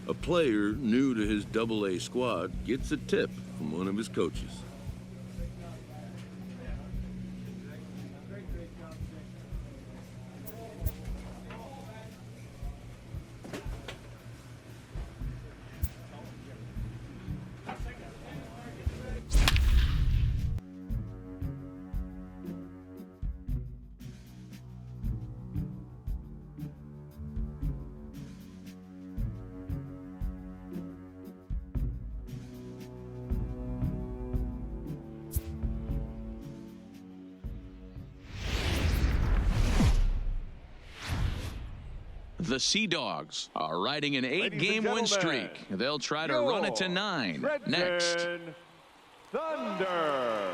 A player new to his Double-A squad gets a tip from one of his coaches. The Sea Dogs are riding an 8-game win streak. They'll try to run it to 9. Next. Thunder.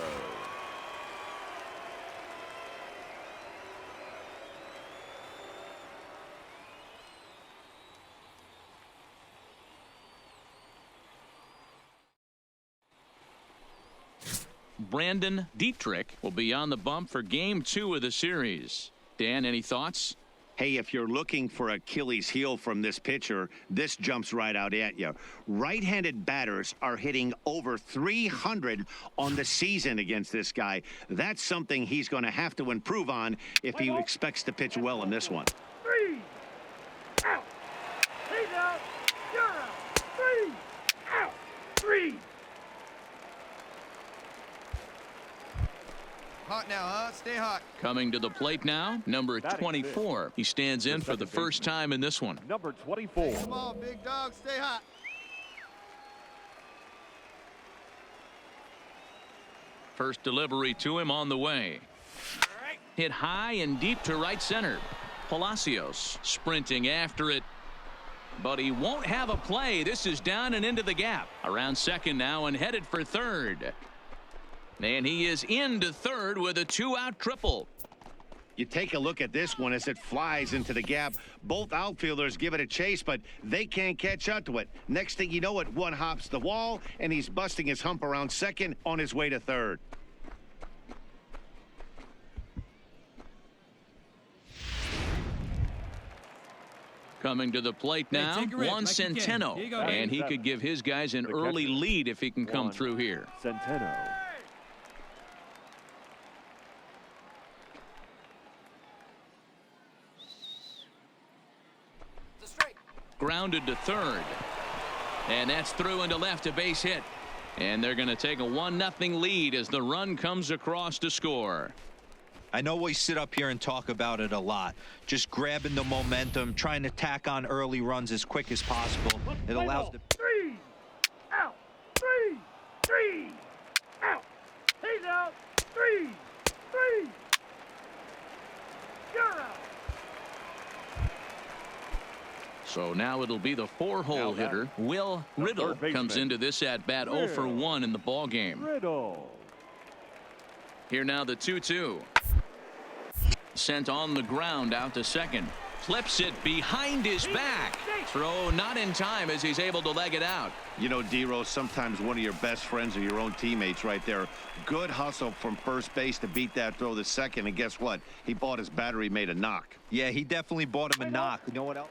Brandon Dietrich will be on the bump for Game 2 of the series. Dan, any thoughts? Hey, if you're looking for Achilles heel from this pitcher, this jumps right out at you. Right-handed batters are hitting over 300 on the season against this guy. That's something he's going to have to improve on if he expects to pitch well in this one. 3 out. He's out. You're out. 3 out. 3. Hot now, huh? Stay hot. Coming to the plate now, number 24. He stands in for the first time in this one. Number 24. Come on, big dog. Stay hot. First delivery to him on the way. Hit high and deep to right center. Palacios sprinting after it, but he won't have a play. This is down and into the gap. Around second now and headed for third. And he is into third with a 2-out triple. You take a look at this one as it flies into the gap. Both outfielders give it a chase, but they can't catch up to it. Next thing you know it, one hops the wall, and he's busting his hump around second on his way to third. Coming to the plate now, Juan Centeno. And he could give his guys an early lead if he can come through here. Centeno. Grounded to third. And that's through into left, a base hit. And they're going to take a 1-0 lead as the run comes across to score. I know we sit up here and talk about it a lot. Just grabbing the momentum, trying to tack on early runs as quick as possible. It allows the 3 out. 3 out. He's out. 3 you're out. So now it'll be the 4-hole hitter. Will Rendell comes into this at bat 0 for 1 in the ball game. Here now the 2-2. Sent on the ground out to second. Flips it behind his back. Throw not in time as he's able to leg it out. You know, D-Rose, sometimes one of your best friends are your own teammates right there. Good hustle from first base to beat that throw to second. And guess what? He bought his battery made a knock. Yeah, he definitely bought him a knock. You know what else?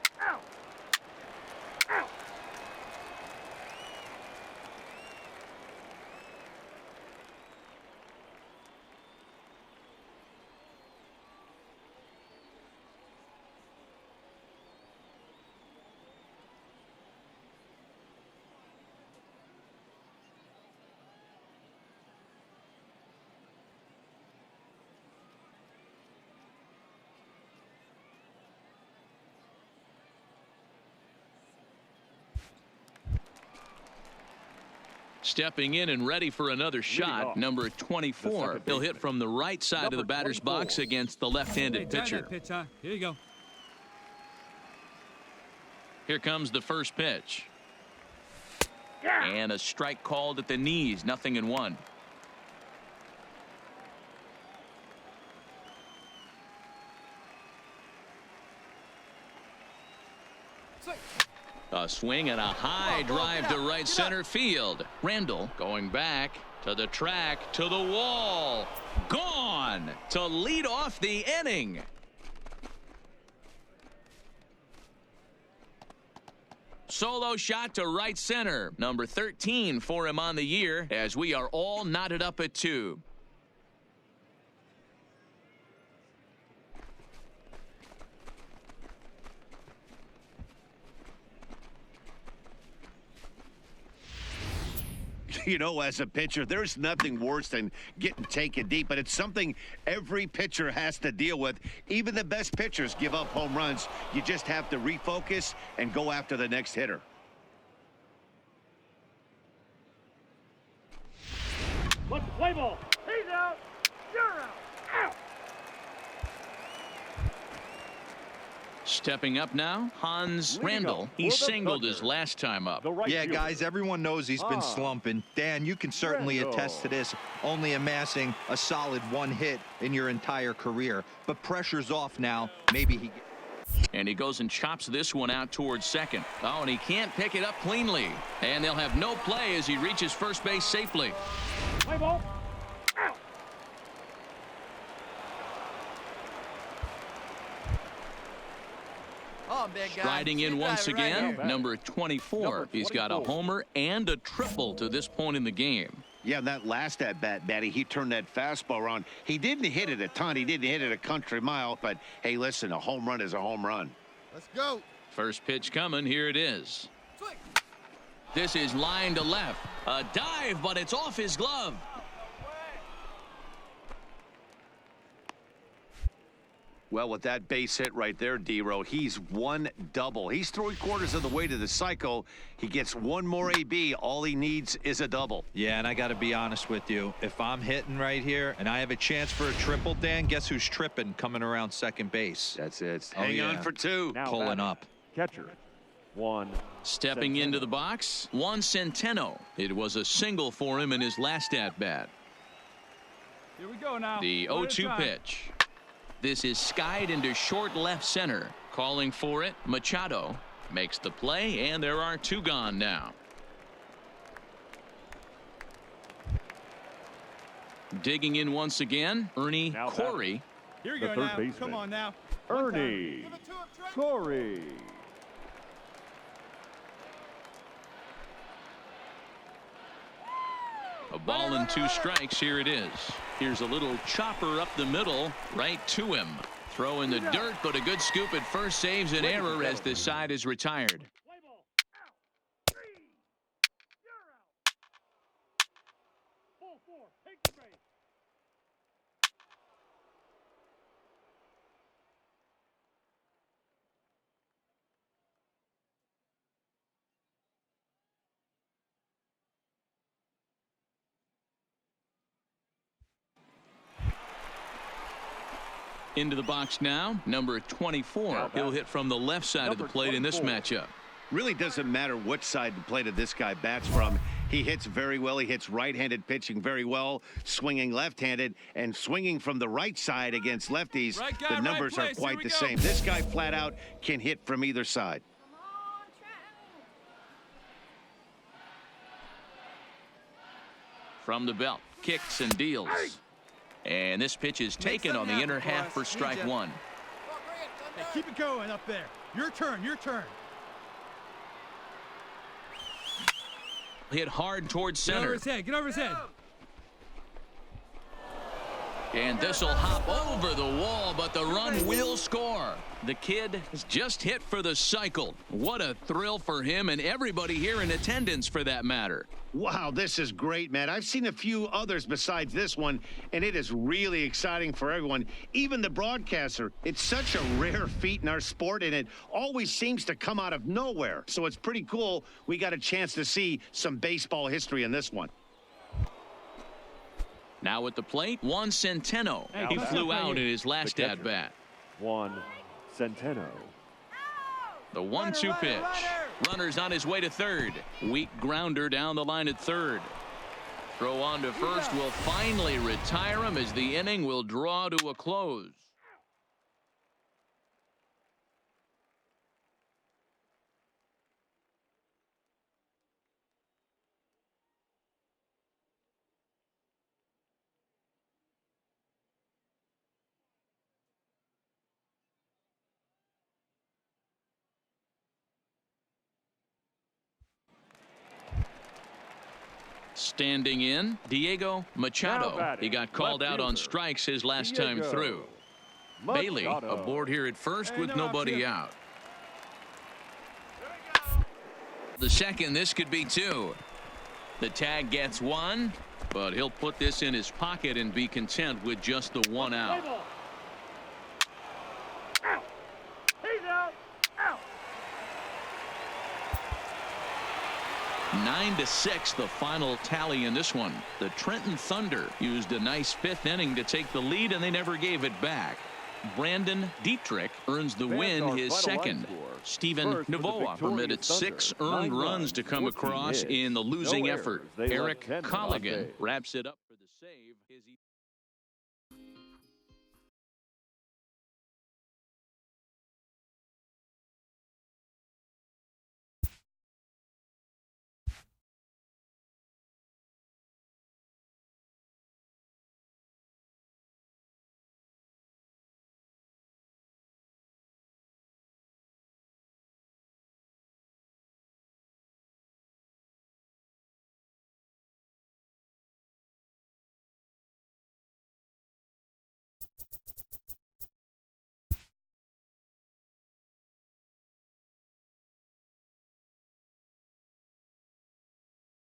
Stepping in and ready for another shot, number 24. He'll hit from the right side of the batter's box against the left-handed pitcher. Here you go. Here comes the first pitch. And a strike called at the knees, 0-1. A swing and a high drive to right center field. Rendell going back to the track, to the wall. Gone to lead off the inning. Solo shot to right center. Number 13 for him on the year, as we are all knotted up at 2. You know, as a pitcher, there's nothing worse than getting taken deep, but it's something every pitcher has to deal with. Even the best pitchers give up home runs. You just have to refocus and go after the next hitter. Let's play ball. He's out. You're out. Out. Stepping up now, Hans Leading Rendell. up He for the singled Thunder, his last time up. The right Yeah, fielder. guys, everyone knows he's been slumping. Dan, you can certainly Rendell. attest to this, only amassing a solid 1 hit in your entire career. But pressure's off now. Maybe he... And he goes and chops this one out towards second. Oh, and he can't pick it up cleanly. And they'll have no play as he reaches first base safely. Play ball. Out. Oh, big guy. Striding in Good once guy right again, here. number 24. Number He's got a 24. homer and a triple to this point in the game. Yeah, that last at-bat, Batty, he turned that fastball around. He didn't hit it a ton. He didn't hit it a country mile. But, hey, listen, a home run is a home run. Let's go. First pitch coming. Here it is. This is line to left. A dive, but it's off his glove. Well, with that base hit right there, D-Row, he's one double. He's 3/4 of the way to the cycle. He gets one more AB. All he needs is a double. Yeah, and I got to be honest with you. If I'm hitting right here and I have a chance for a triple, Dan, guess who's tripping coming around second base? That's it. Oh, Hang yeah. on for 2. Now Pulling batting. up. Catcher. 1. Stepping into the box, Juan Centeno. It was a single for him in his last at-bat. Here we go now. The One at a 0-2 time. pitch. This is skied into short left center. Calling for it, Machado makes the play, and there are 2 gone now. Digging in once again, Ernie Now Corey. Here you go third now. Baseman. Come on now. Ernie Corey. A ball and 2 strikes. Here it is. Here's a little chopper up the middle, right to him. Throw in the dirt, but a good scoop at first saves an error as this side is retired. Play ball. Out. 3. You're out. Full 4. Take the base. Into the box now, number 24. He'll hit from the left side of the plate in this matchup. Really doesn't matter which side the plate of this guy bats from. He hits very well. He hits right-handed pitching very well, swinging left-handed, and swinging from the right side against lefties. Right guy, The numbers right are place. quite Here we the go. same. This guy flat out can hit from either side. From the belt, kicks and deals. And this pitch is taken on the inner half for strike 1. Hey, keep it going up there. Your turn, your turn. Hit hard towards Get over center. his head, get over his head. And this will hop over the wall, but the run will score. The kid has just hit for the cycle. What a thrill for him and everybody here in attendance for that matter. Wow, this is great, man. I've seen a few others besides this one, and it is really exciting for everyone, even the broadcaster. It's such a rare feat in our sport, and it always seems to come out of nowhere. So it's pretty cool. We got a chance to see some baseball history in this one. Now at the plate, Juan Centeno. He Now flew batting out in his last the catcher. at-bat. 1. Centeno. The 1-2 pitch. Runner's on his way to third. Weak grounder down the line at third. Throw on to first will finally retire him as the inning will draw to a close. Standing in, Diego Machado. batting, He got called left out on fielder, strikes his last time Diego through. Bailey Machado. aboard here at first Hey, with no outs nobody here. out. The second, this could be two. The tag gets one, but he'll put this in his pocket and be content with just the one out. Out. He's out. Out. 9-6 the final tally in this one. The Trenton Thunder used a nice fifth inning to take the lead, and they never gave it back. Brandon Dietrich earns the win, our his final second. line score. Stephen First for the Novoa permitted victorious 6 Thunder. earned 9 runs to come 14 across hits. in the losing No errors. effort. They left Eric 10 on Colligan base. wraps it up for the save.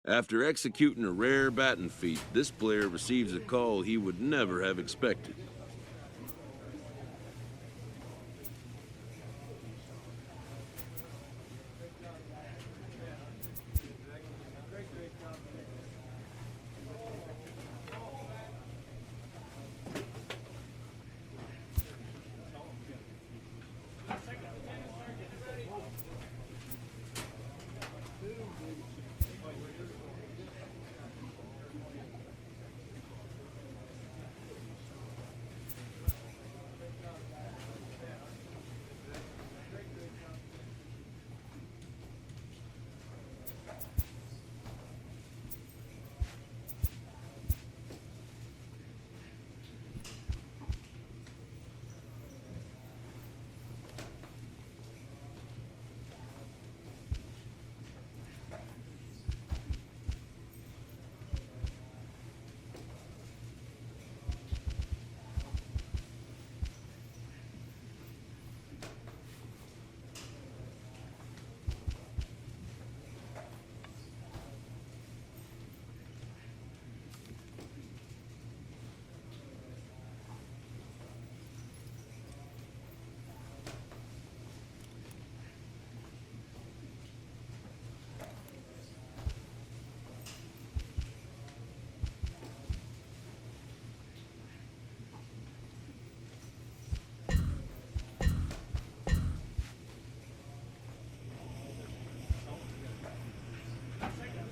After executing a rare batting feat, this player receives a call he would never have expected.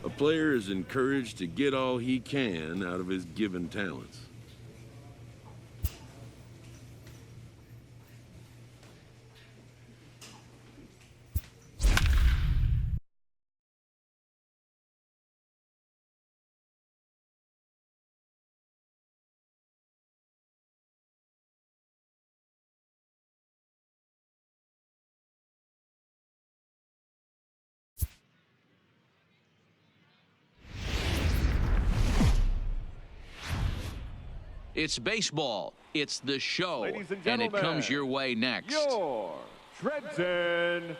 A player is encouraged to get all he can out of his given talents. It's baseball. It's the show. Ladies and And it gentlemen, comes your way next. Your Trenton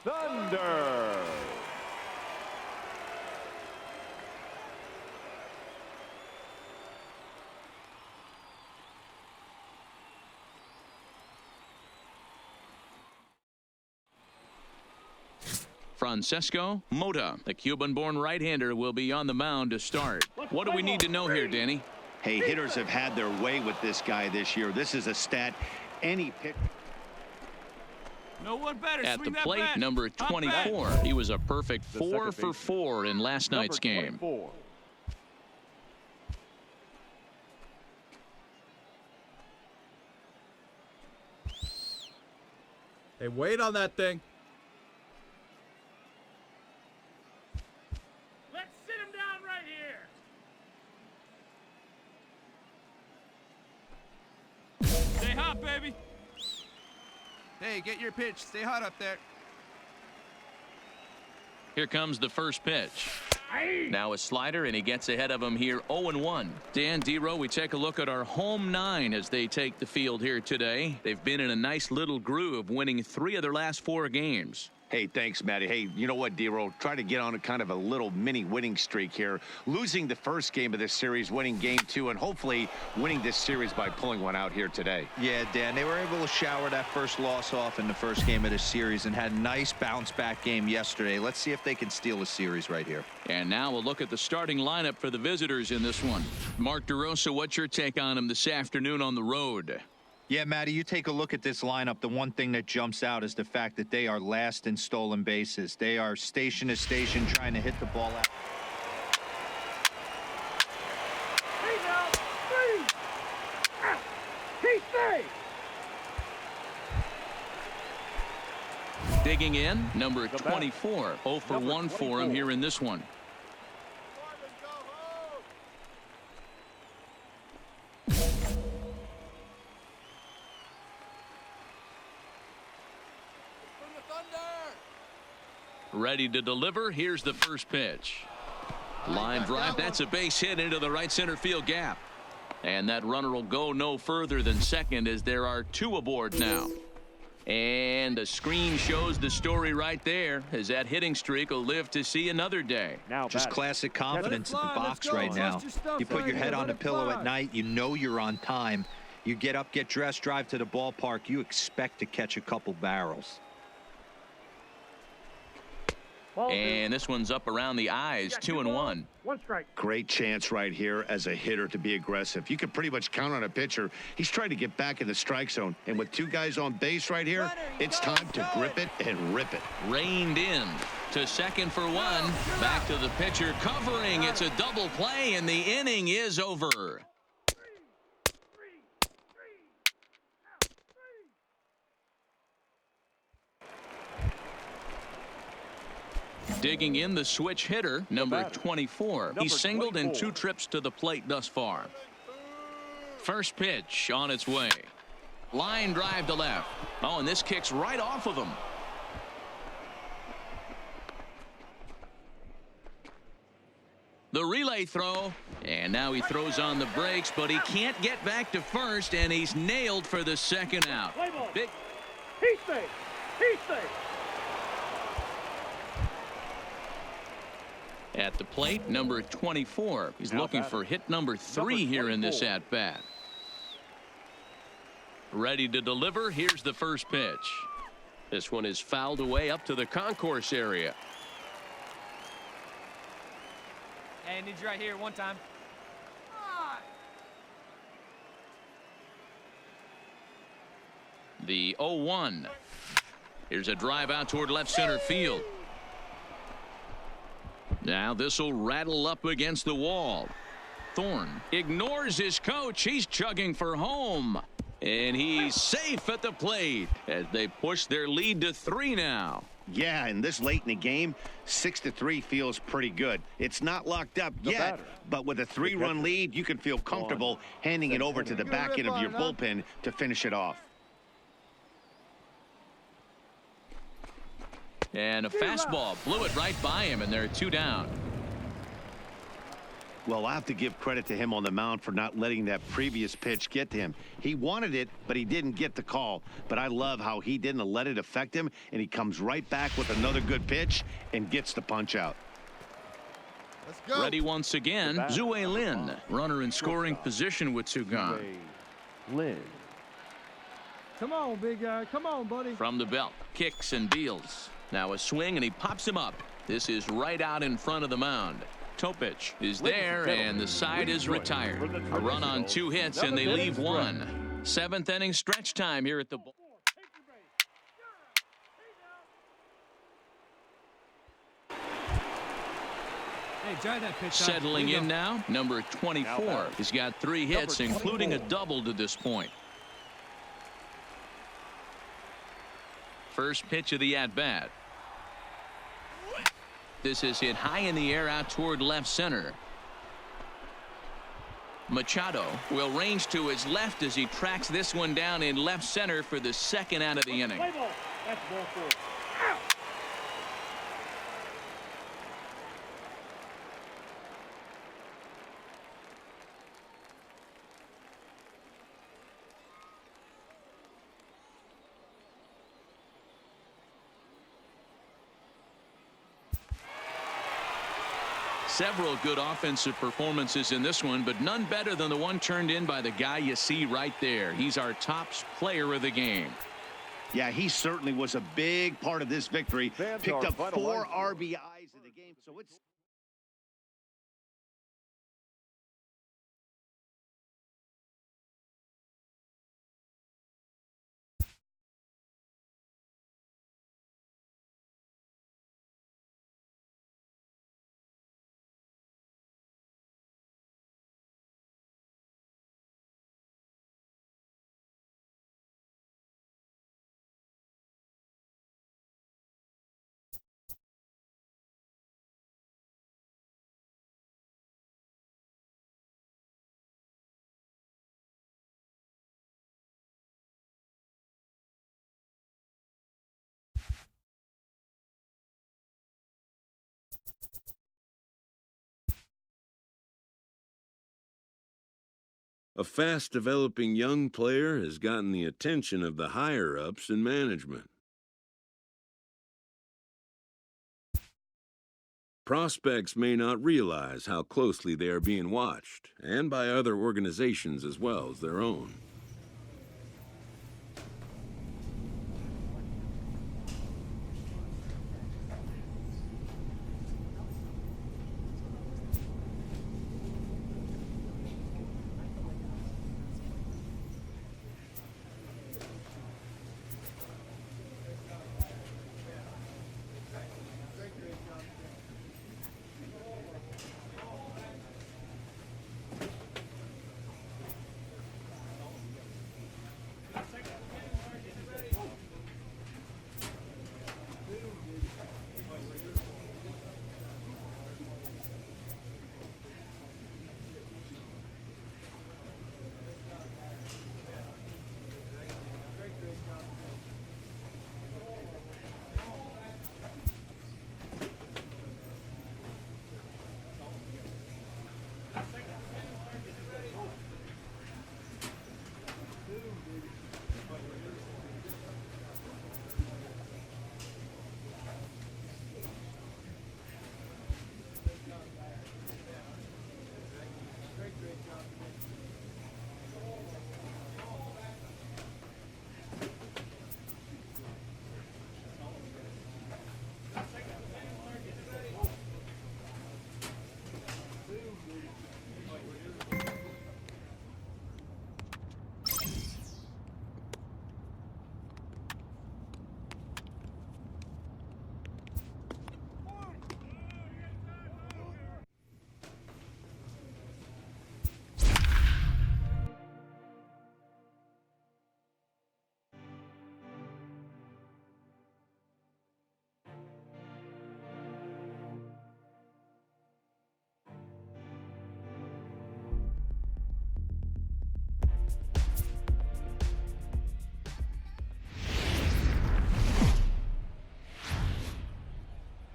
Thunder. Francesco Mota, the Cuban-born right-hander, will be on the mound to start. What do we need to know here, Danny? Hey, hitters have had their way with this guy this year. This is a stat any pitcher. No one better. At Swing the that plate, bat. number Hop 24. back. He was a perfect The 4 second for baseman, 4 in last night's game. 24. Hey, wait on that thing. Let's sit him down right here. Stay hot, baby. Hey, get your pitch. Stay hot up there. Here comes the first pitch. Now a slider, and he gets ahead of him here 0-1. Dan Dero, we take a look at our home 9 as they take the field here today. They've been in a nice little groove, winning 3 of their last 4 games. Hey, thanks, Matty. Hey, you know what, Dero? Try to get on a kind of a little mini winning streak here. Losing the first game of this series, winning game 2, and hopefully winning this series by pulling one out here today. Yeah, Dan, they were able to shower that first loss off in the first game of this series and had a nice bounce-back game yesterday. Let's see if they can steal a series right here. And now we'll look at the starting lineup for the visitors in this one. Mark DeRosa, what's your take on them this afternoon on the road? Yeah, Matty, you take a look at this lineup. The one thing that jumps out is the fact that they are last in stolen bases. They are station to station trying to hit the ball out. Hey now, 3. He stay. Digging in, number 24. 0 for 1 for him here in this one. Ready to deliver. Here's the first pitch. Line drive. That's a base hit into the right center field gap. And that runner will go no further than second as there are 2 aboard now. And the screen shows the story right there as that hitting streak will live to see another day. Just classic confidence in the box right now. You put your head on the pillow at night, you know you're on time. You get up, get dressed, drive to the ballpark, you expect to catch a couple barrels. And this one's up around the eyes, 2-1. 1 strike. Great chance right here as a hitter to be aggressive. You can pretty much count on a pitcher. He's trying to get back in the strike zone. And with 2 guys on base right here, it's time to grip it and rip it. Reined in to second for 1. Back to the pitcher covering. It's a double play, and the inning is over. Digging in the switch hitter, number 24. He singled in 2 trips to the plate thus far. First pitch on its way. Line drive to left. Oh, and this kicks right off of him. The relay throw, and now he throws on the brakes, but he can't get back to first, and he's nailed for the second out. Big. He stay. He stay. At the plate, number 24. He's looking for hit number 3 here in this at-bat. Ready to deliver. Here's the first pitch. This one is fouled away up to the concourse area. Hey, I need you right here one time. The 0-1. Here's a drive out toward left center field. Now this will rattle up against the wall. Thorne ignores his coach. He's chugging for home. And he's safe at the plate as they push their lead to 3 now. Yeah, and this late in the game, 6-3 feels pretty good. It's not locked up yet, but with a 3-run lead, you can feel comfortable handing it over to the back end of your bullpen to finish it off. And a fastball blew it right by him, and they're 2 down. Well, I have to give credit to him on the mound for not letting that previous pitch get to him. He wanted it, but he didn't get the call. But I love how he didn't let it affect him, and he comes right back with another good pitch and gets the punch out. Let's go. Ready once again, Zue Lin, runner in scoring position with 2 gone. Lin. Come on, big guy. Come on, buddy. From the belt, kicks and deals. Now a swing, and he pops him up. This is right out in front of the mound. Topich is there, and the side is retired. A run on 2 hits, and they leave 1. 7th inning stretch time here at the ball. Hey, try that pitch. Settling in now, number 24. He's got 3 hits, including a double to this point. First pitch of the at-bat. This is hit high in the air out toward left center. Machado will range to his left as he tracks this one down in left center for the 2nd out of the inning. Play ball. That's ball 4. Several good offensive performances in this one, but none better than the one turned in by the guy you see right there. He's our top player of the game. Yeah, he certainly was a big part of this victory. Picked up 4 RBIs in the game, so it's... A fast-developing young player has gotten the attention of the higher-ups in management. Prospects may not realize how closely they are being watched, and by other organizations as well as their own.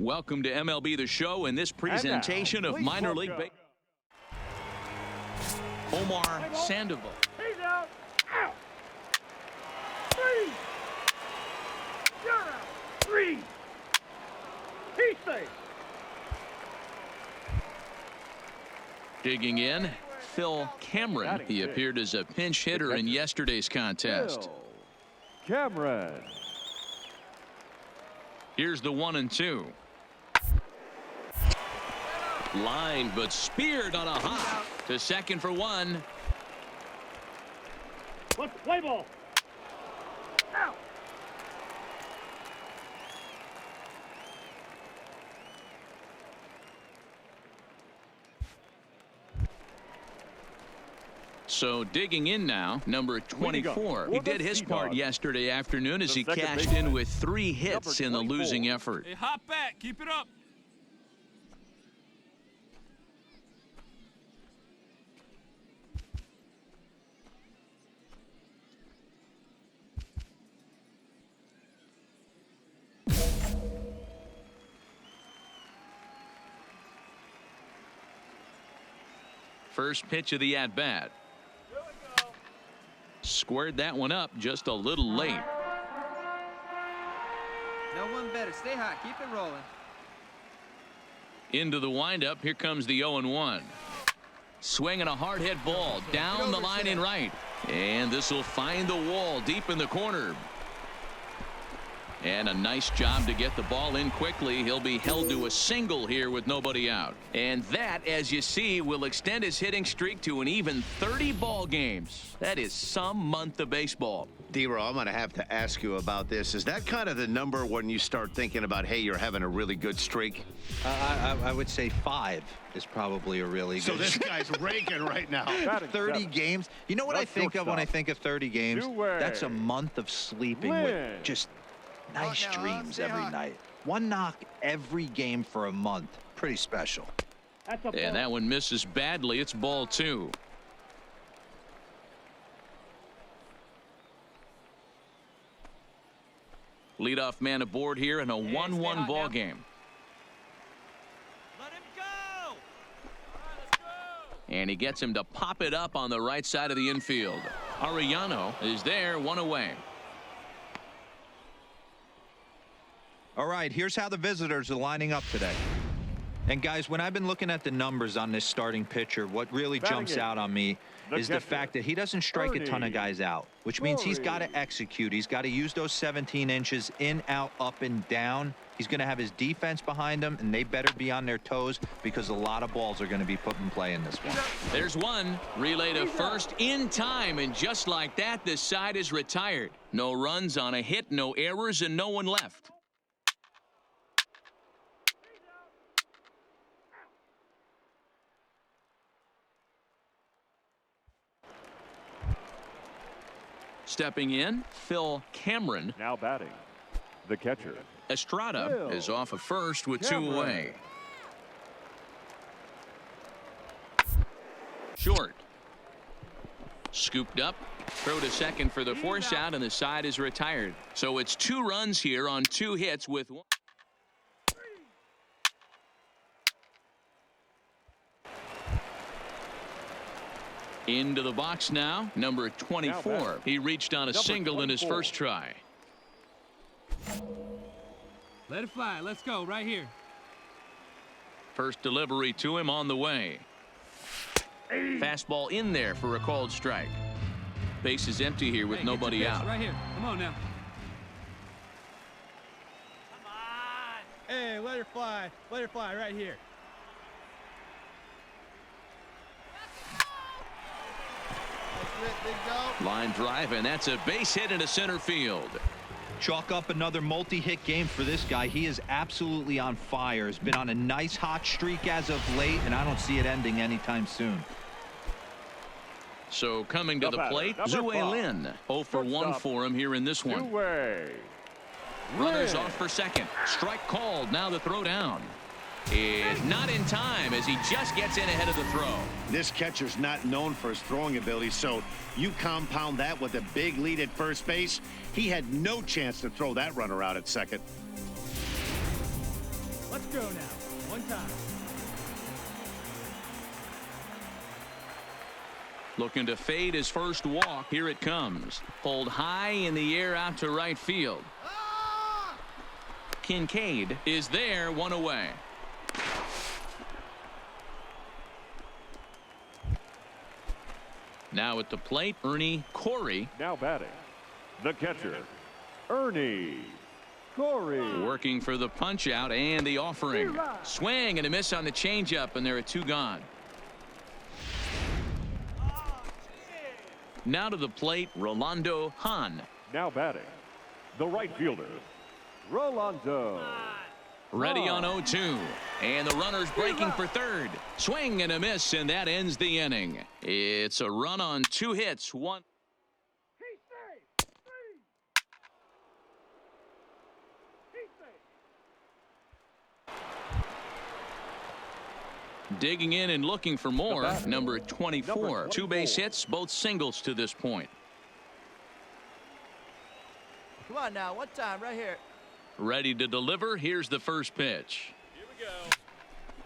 Welcome to MLB The Show and this presentation of minor league baseball. Omar Sandoval. He's out. Out. 3. You're out. 3. He's safe. Digging in, Phil Cameron. He appeared as a pinch hitter in yesterday's contest. Cameron. Here's the 1-2. Line, but speared on a hop to second for 1. Let's play ball. Out. So digging in now, number 24. He did his part yesterday afternoon as he cashed in with 3 hits in the losing effort. Hey, hop back. Keep it up. First pitch of the at-bat. Squared that one up just a little late. No one better. Stay hot. Keep it rolling. Into the windup. Here comes the 0-1. Swinging a hard hit ball down the line in right. And this will find the wall deep in the corner. And a nice job to get the ball in quickly. He'll be held to a single here with nobody out. And that, as you see, will extend his hitting streak to an even 30 ball games. That is some month of baseball. D-Row, I'm going to have to ask you about this. Is that kind of the number when you start thinking about, hey, you're having a really good streak? I would say 5 is probably a really good. So this guy's raking right now. 30 games. You know what I think of when I think of 30 games? That's a month of sleeping with just nice dreams every night. One knock every game for a month. Pretty special. And that one misses badly. It's ball 2. Leadoff man aboard here in a 1-1 ball game. Let him go. All right, let's go. And he gets him to pop it up on the right side of the infield. Arellano is there, 1 away. All right, here's how the visitors are lining up today. And guys, when I've been looking at the numbers on this starting pitcher, what really jumps out on me is the fact that he doesn't strike a ton of guys out, which means he's got to execute. He's got to use those 17 inches in, out, up, and down. He's going to have his defense behind him, and they better be on their toes because a lot of balls are going to be put in play in this one. There's one. Relay to first in time, and just like that, this side is retired. No runs on a hit, no errors, and no one left. Stepping in, Phil Cameron. Now batting, the catcher. Estrada Phil is off of first with 2 Cameron. away. Short. Scooped up. Throw to second for the force out, and the side is retired. So it's 2 runs here on 2 hits with 1. Into the box now, number 24. He reached on a single in his first try. Let it fly. Let's go right here. First delivery to him on the way. Fastball in there for a called strike. Base is empty here with nobody out. Right here. Come on now. Come on. Hey, let her fly. Let her fly right here. That's it, big dog. Line drive, and that's a base hit into center field. Chalk up another multi-hit game for this guy. He is absolutely on fire. Has been on a nice hot streak as of late, and I don't see it ending anytime soon. So coming to the plate, Zue Lin. 0 for 1 for him here in this one. Runners off for second. Strike called. Now the throw down. Is not in time as he just gets in ahead of the throw. This catcher's not known for his throwing ability, so you compound that with a big lead at first base. He had no chance to throw that runner out at second. Let's go now. One time. Looking to fade his first walk. Here it comes. Pulled high in the air out to right field. Kincaid is there, 1 away. Now at the plate, Ernie Corey. Now batting, the catcher, Ernie Corey. Working for the punch out and the offering. Swing and a miss on the changeup, and there are 2 gone. Now to the plate, Rolando Hahn. Now batting, the right fielder, Rolando. Ready on 0-2. And the runner's breaking for third. Swing and a miss, and that ends the inning. It's a run on 2 hits. 1. Digging in and looking for more. Number 24. 2 base hits, both singles to this point. Come on now. One time right here. Ready to deliver. Here's the first pitch. Here we go.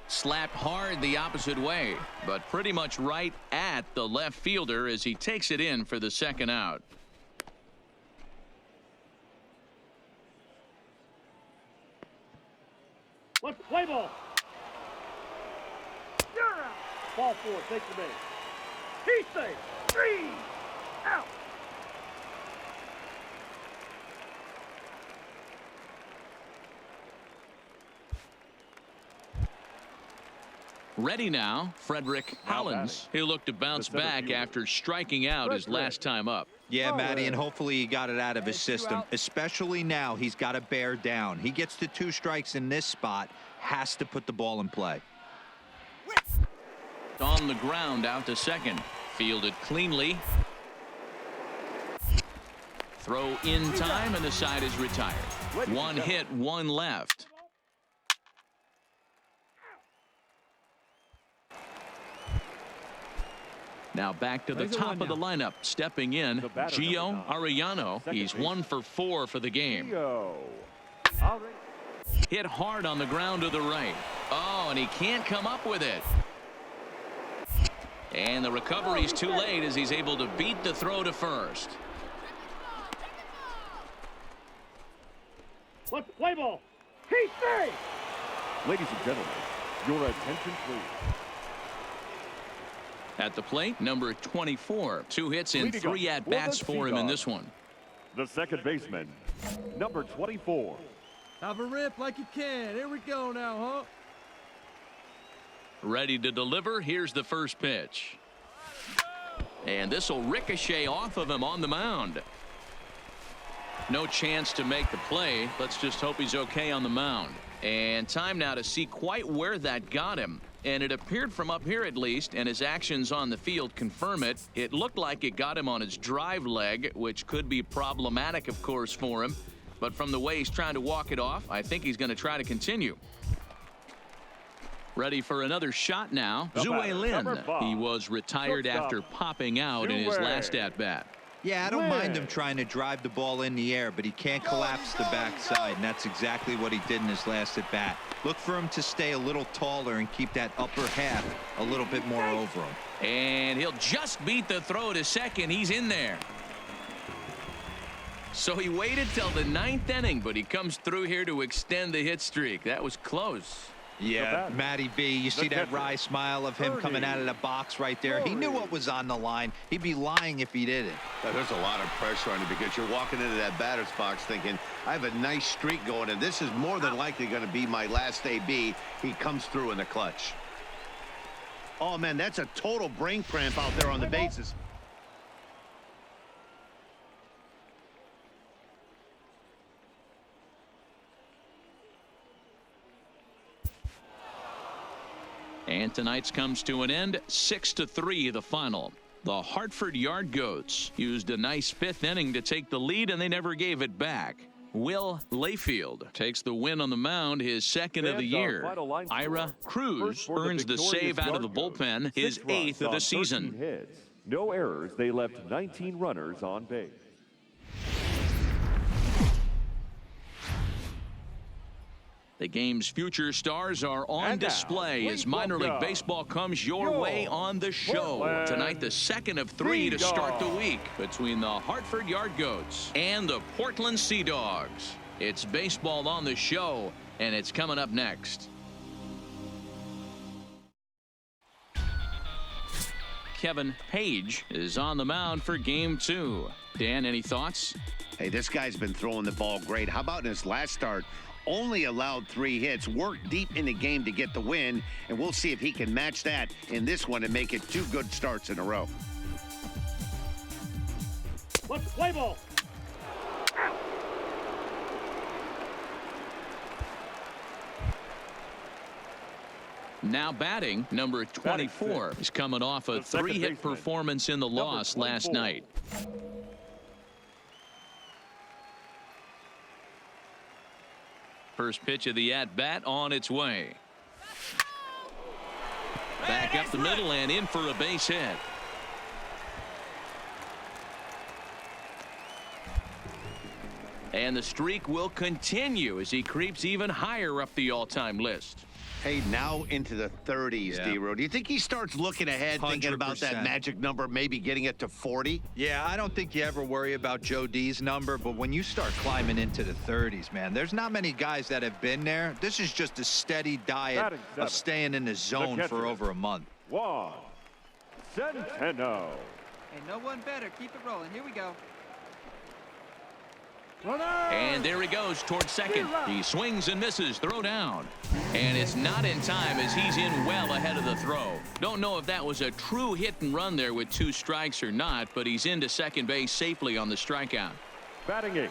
Slapped hard the opposite way, but pretty much right at the left fielder as he takes it in for the second out. Let's play ball. Ball 4, take the base. He's safe. 3 out. Ready now, Frederick Hollins. He'll look to bounce back after striking out his last time up. Yeah, Matty, and hopefully he got it out of his system, especially now he's got to bear down. He gets to 2 strikes in this spot, has to put the ball in play. On the ground out to second. Fielded cleanly. Throw in time, and the side is retired. 1 hit, 1 left. Now back to the top of the lineup. Stepping in, Gio Arellano. He's 1 for 4 for the game. Hit hard on the ground to the right. Oh, and he can't come up with it. And the recovery's too late as he's able to beat the throw to first. Let's play ball. He's safe. Ladies and gentlemen, your attention please. At the plate, number 24. 2 hits and 3 at-bats for him in this one. The second baseman, number 24. Have a rip like you can. Here we go now, huh? Ready to deliver. Here's the first pitch. And this will ricochet off of him on the mound. No chance to make the play. Let's just hope he's okay on the mound. And time now to see quite where that got him. And it appeared from up here at least, and his actions on the field confirm it. It looked like it got him on his drive leg, which could be problematic, of course, for him. But from the way he's trying to walk it off, I think he's going to try to continue. Ready for another shot now. Zue Lin. He was retired after popping out in his last at-bat. Yeah, I don't mind him trying to drive the ball in the air, but he can't collapse the backside, and that's exactly what he did in his last at-bat. Look for him to stay a little taller and keep that upper half a little bit more over him. And he'll just beat the throw to second. He's in there. So he waited till the 9th inning, but he comes through here to extend the hit streak. That was close. Yeah, Matty B, you see that wry smile of him coming out of the box right there. He knew what was on the line. He'd be lying if he didn't. There's a lot of pressure on you because you're walking into that batter's box thinking, I have a nice streak going, and this is more than likely going to be my last AB. He comes through in the clutch. Oh, man, that's a total brain cramp out there on the bases. And tonight's comes to an end. 6-3 the final. The Hartford Yard Goats used a nice 5th inning to take the lead, and they never gave it back. Will Layfield takes the win on the mound, his 2nd of the year. Ira Cruz earns the save out of the bullpen, his 8th of the season. Hits. No errors. They left 19 runners on base. The game's future stars are on display as minor league baseball comes your way on the show. Tonight, the 2nd of 3 to start the week between the Hartford Yard Goats and the Portland Sea Dogs. It's baseball on the show, and it's coming up next. Kevin Page is on the mound for game 2. Dan, any thoughts? Hey, this guy's been throwing the ball great. How about in his last start? Only allowed 3 hits, worked deep in the game to get the win, and we'll see if he can match that in this one and make it 2 good starts in a row. Let's play ball. Now batting, number 24 is coming off a 3-hit performance in the loss last night. First pitch of the at-bat on its way. Back up the middle and in for a base hit. And the streak will continue as he creeps even higher up the all-time list. Hey, now into the 30s, D-Row. Do you think he starts looking ahead, thinking about that magic number, maybe getting it to 40? Yeah, I don't think you ever worry about Joe D's number, but when you start climbing into the 30s, man, there's not many guys that have been there. This is just a steady diet of staying in the zone for over a month. 1. Centeno. Ain't no one better. Keep it rolling. Here we go. And there he goes towards second. He swings and misses. Throw down. And it's not in time as he's in well ahead of the throw. Don't know if that was a true hit and run there with 2 strikes or not, but he's into second base safely on the strikeout. Batting 8.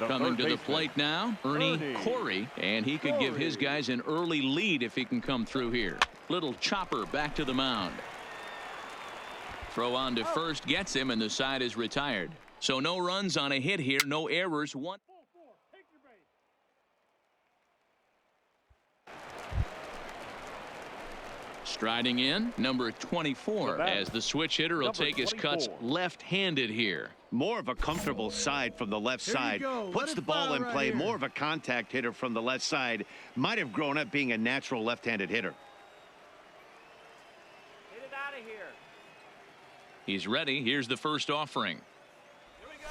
Coming to the plate now, Ernie Corey, and he could give his guys an early lead if he can come through here. Little chopper back to the mound. Throw on to first gets him, and the side is retired. So no runs on a hit here, no errors. 1. Take your base. Striding in, number 24, as the switch hitter will take his cuts left-handed here. More of a comfortable side from the left side. Puts the ball in play. More of a contact hitter from the left side. Might have grown up being a natural left-handed hitter. Get it out of here. He's ready. Here's the first offering. Here we go.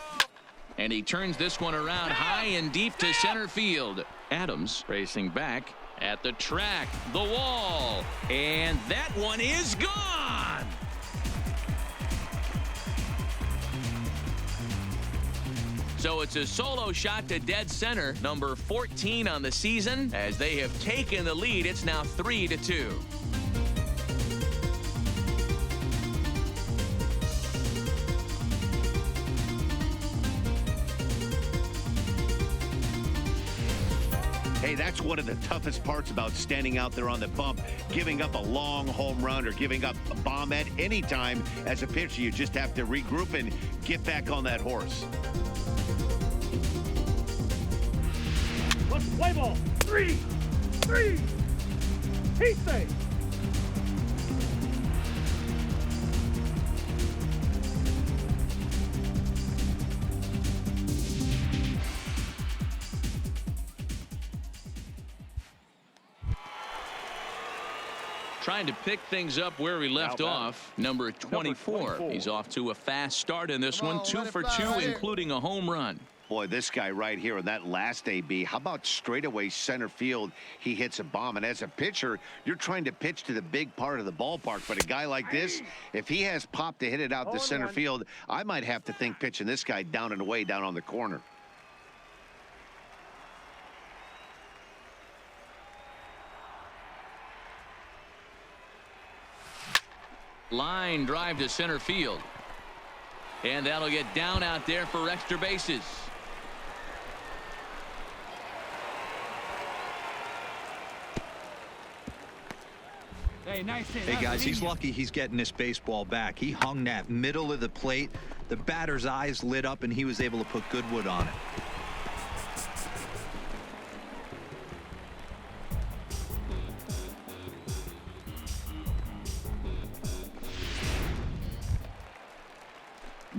And he turns this one around high and deep to center field. Adams racing back at the track, the wall, and that one is gone. So it's a solo shot to dead center, number 14 on the season. As they have taken the lead, it's now 3-2. Hey, that's one of the toughest parts about standing out there on the bump. Giving up a long home run or giving up a bomb at any time as a pitcher. You just have to regroup and get back on that horse. Let's play ball. 3. Heat safe. Trying to pick things up where we left off. Number 24. He's off to a fast start in this one. 2 for 2, including a home run. Boy, this guy right here in that last AB, how about straightaway center field? He hits a bomb. And as a pitcher, you're trying to pitch to the big part of the ballpark. But a guy like this, if he has pop to hit it out to center field, I might have to think pitching this guy down and away down on the corner. Line drive to center field. And that'll get down out there for extra bases. Hey, nice hit. Hey, guys, he's lucky he's getting this baseball back. He hung that middle of the plate. The batter's eyes lit up, and he was able to put good wood on it.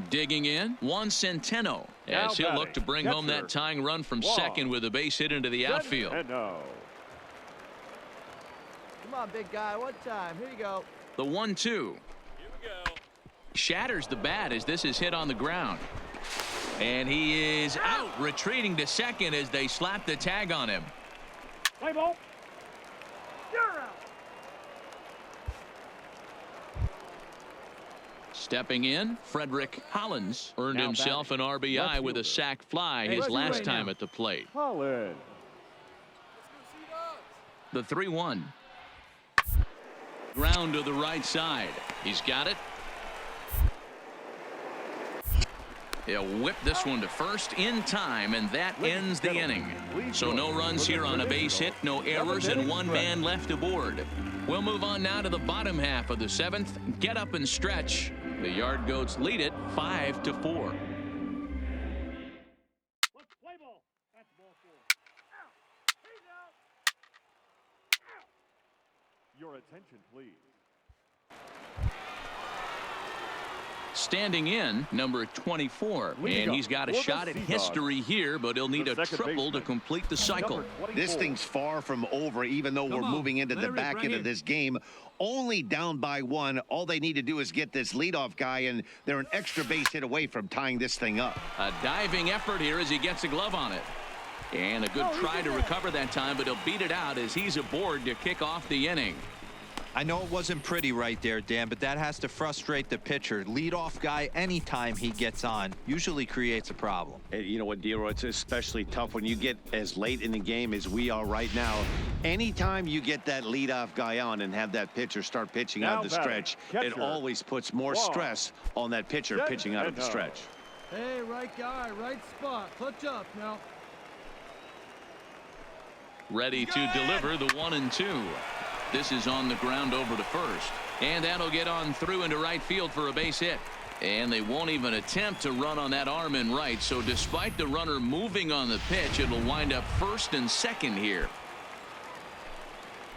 Digging in, Juan Centeno, as he'll look to bring home that tying run from second with a base hit into the outfield. Come on, big guy. One time. Here you go. The 1-2. Here we go. Shatters the bat as this is hit on the ground. And he is out, retreating to second as they slap the tag on him. Play ball. You're out. Stepping in, Frederick Hollins earned himself an RBI with a sac fly his last time at the plate. Hollins. The 3-1. Ground to the right side. He's got it. He'll whip this one to first in time, and that ends the inning. So no runs here on a base hit, no errors, and 1 man left aboard. We'll move on now to the bottom half of the 7th. Get up and stretch. The Yard Goats lead it 5-4. Let's play ball. That's ball 4. Out. He's out. Out. Your attention, please. Standing in, number 24, and he's got a shot at history here, but he'll need a triple to complete the cycle. This thing's far from over, even though we're moving into the back end of this game. Only down by 1. All they need to do is get this leadoff guy, and they're an extra base hit away from tying this thing up. A diving effort here as he gets a glove on it. And a good try to recover that time, but he'll beat it out as he's aboard to kick off the inning. I know it wasn't pretty right there, Dan, but that has to frustrate the pitcher. Leadoff guy, anytime he gets on, usually creates a problem. Hey, you know what, Dero, it's especially tough when you get as late in the game as we are right now. Anytime you get that leadoff guy on and have that pitcher start pitching out the stretch, it always puts more stress on that pitcher pitching out of the stretch. Hey, right guy, right spot. Clutch up now. Ready to deliver the 1-2. This is on the ground over to first. And that'll get on through into right field for a base hit. And they won't even attempt to run on that arm in right. So despite the runner moving on the pitch, it'll wind up first and second here.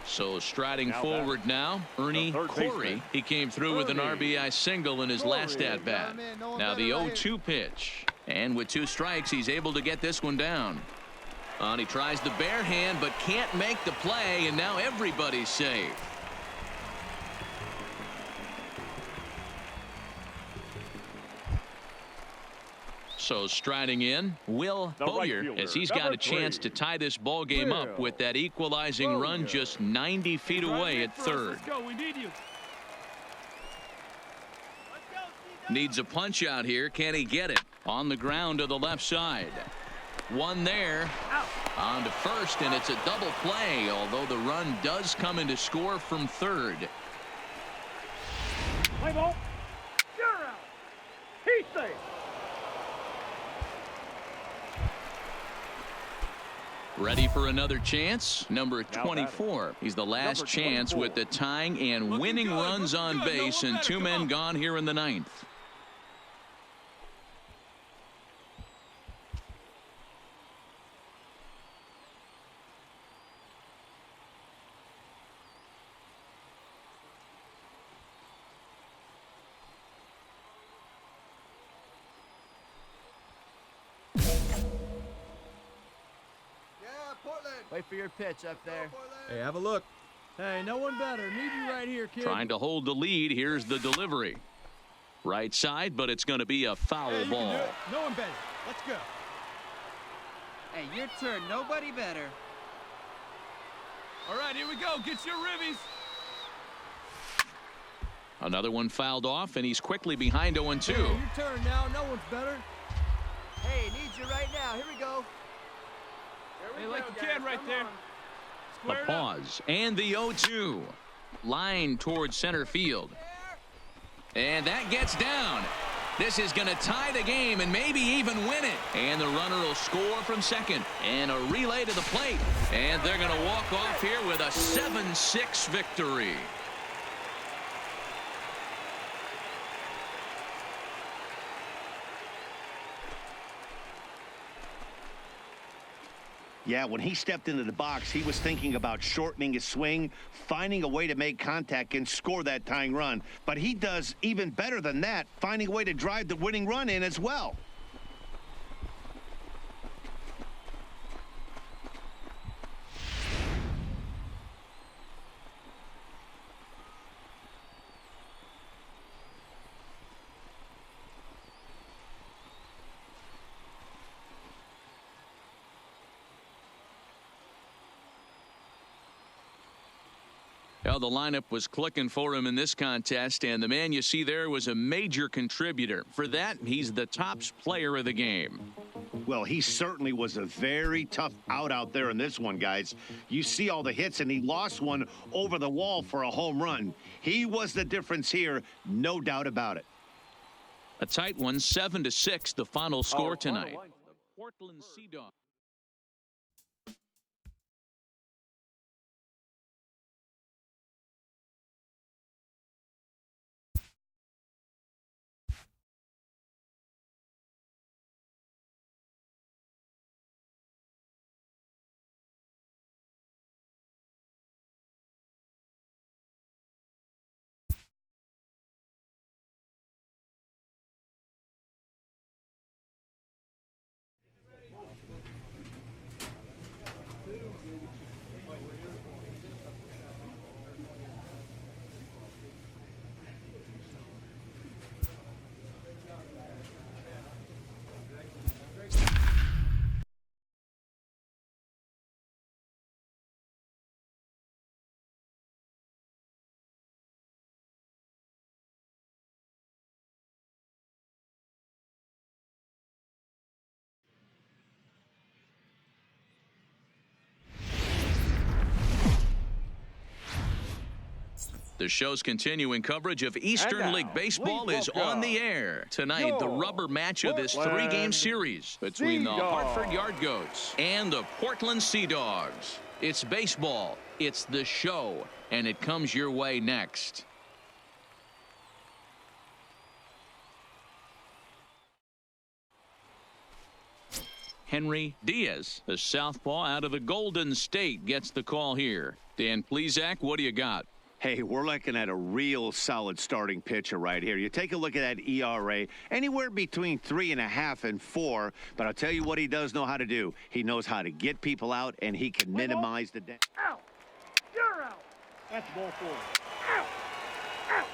So striding forward now, Ernie Corey. He came through with an RBI single in his last at-bat. Now the 0-2 pitch. And with 2 strikes, he's able to get this one down. And he tries the bare hand, but can't make the play, and now everybody's safe. So striding in, Will Bowyer, as he's got a chance to tie this ball game up with that equalizing run just 90 feet away at third. Let's go. We need you. Needs a punch out here. Can he get it? On the ground to the left side. One there. On to first, and it's a double play, although the run does come in to score from third. Play ball. You're out. He's safe. Ready for another chance. Number 24. He's the last chance with the tying and winning runs on base, and 2 men gone here in the 9th. Wait for your pitch up there. Hey, have a look. Hey, no one better. Need you right here, kid. Trying to hold the lead. Here's the delivery. Right side, but it's going to be a foul Hey, you ball. can do it. No one better. Let's go. Hey, your turn. Nobody better. All right, here we go. Get your ribbies. Another one fouled off, and he's quickly behind 0-2. Hey, your turn now. No one's better. Hey, needs you right now. Here we go. Hey, like you can right there. A pause, and the 0-2. Line towards center field. And that gets down. This is going to tie the game and maybe even win it. And the runner will score from second. And a relay to the plate. And they're going to walk off here with a 7-6 victory. Yeah, when he stepped into the box, he was thinking about shortening his swing, finding a way to make contact and score that tying run. But he does even better than that, finding a way to drive the winning run in as well. Well, the lineup was clicking for him in this contest, and the man you see there was a major contributor. For that, he's the top player of the game. Well, he certainly was a very tough out there in this one, guys. You see all the hits, and he lost one over the wall for a home run. He was the difference here, no doubt about it. A tight one, 7-6, the final score tonight. The Portland Sea Dogs. The show's continuing coverage of Eastern League Baseball is on the air. Tonight, the rubber match of this 3-game series between the Hartford Yard Goats and the Portland Sea Dogs. It's baseball, it's the show, and it comes your way next. Henry Diaz, the southpaw out of the Golden State, gets the call here. Dan Plesac, what do you got? Hey, we're looking at a real solid starting pitcher right here. You take a look at that ERA, anywhere between 3.5 and 4. But I'll tell you what he does know how to do. He knows how to get people out, and he can minimize the damage. Out. You're out. That's ball 4. Out. Out.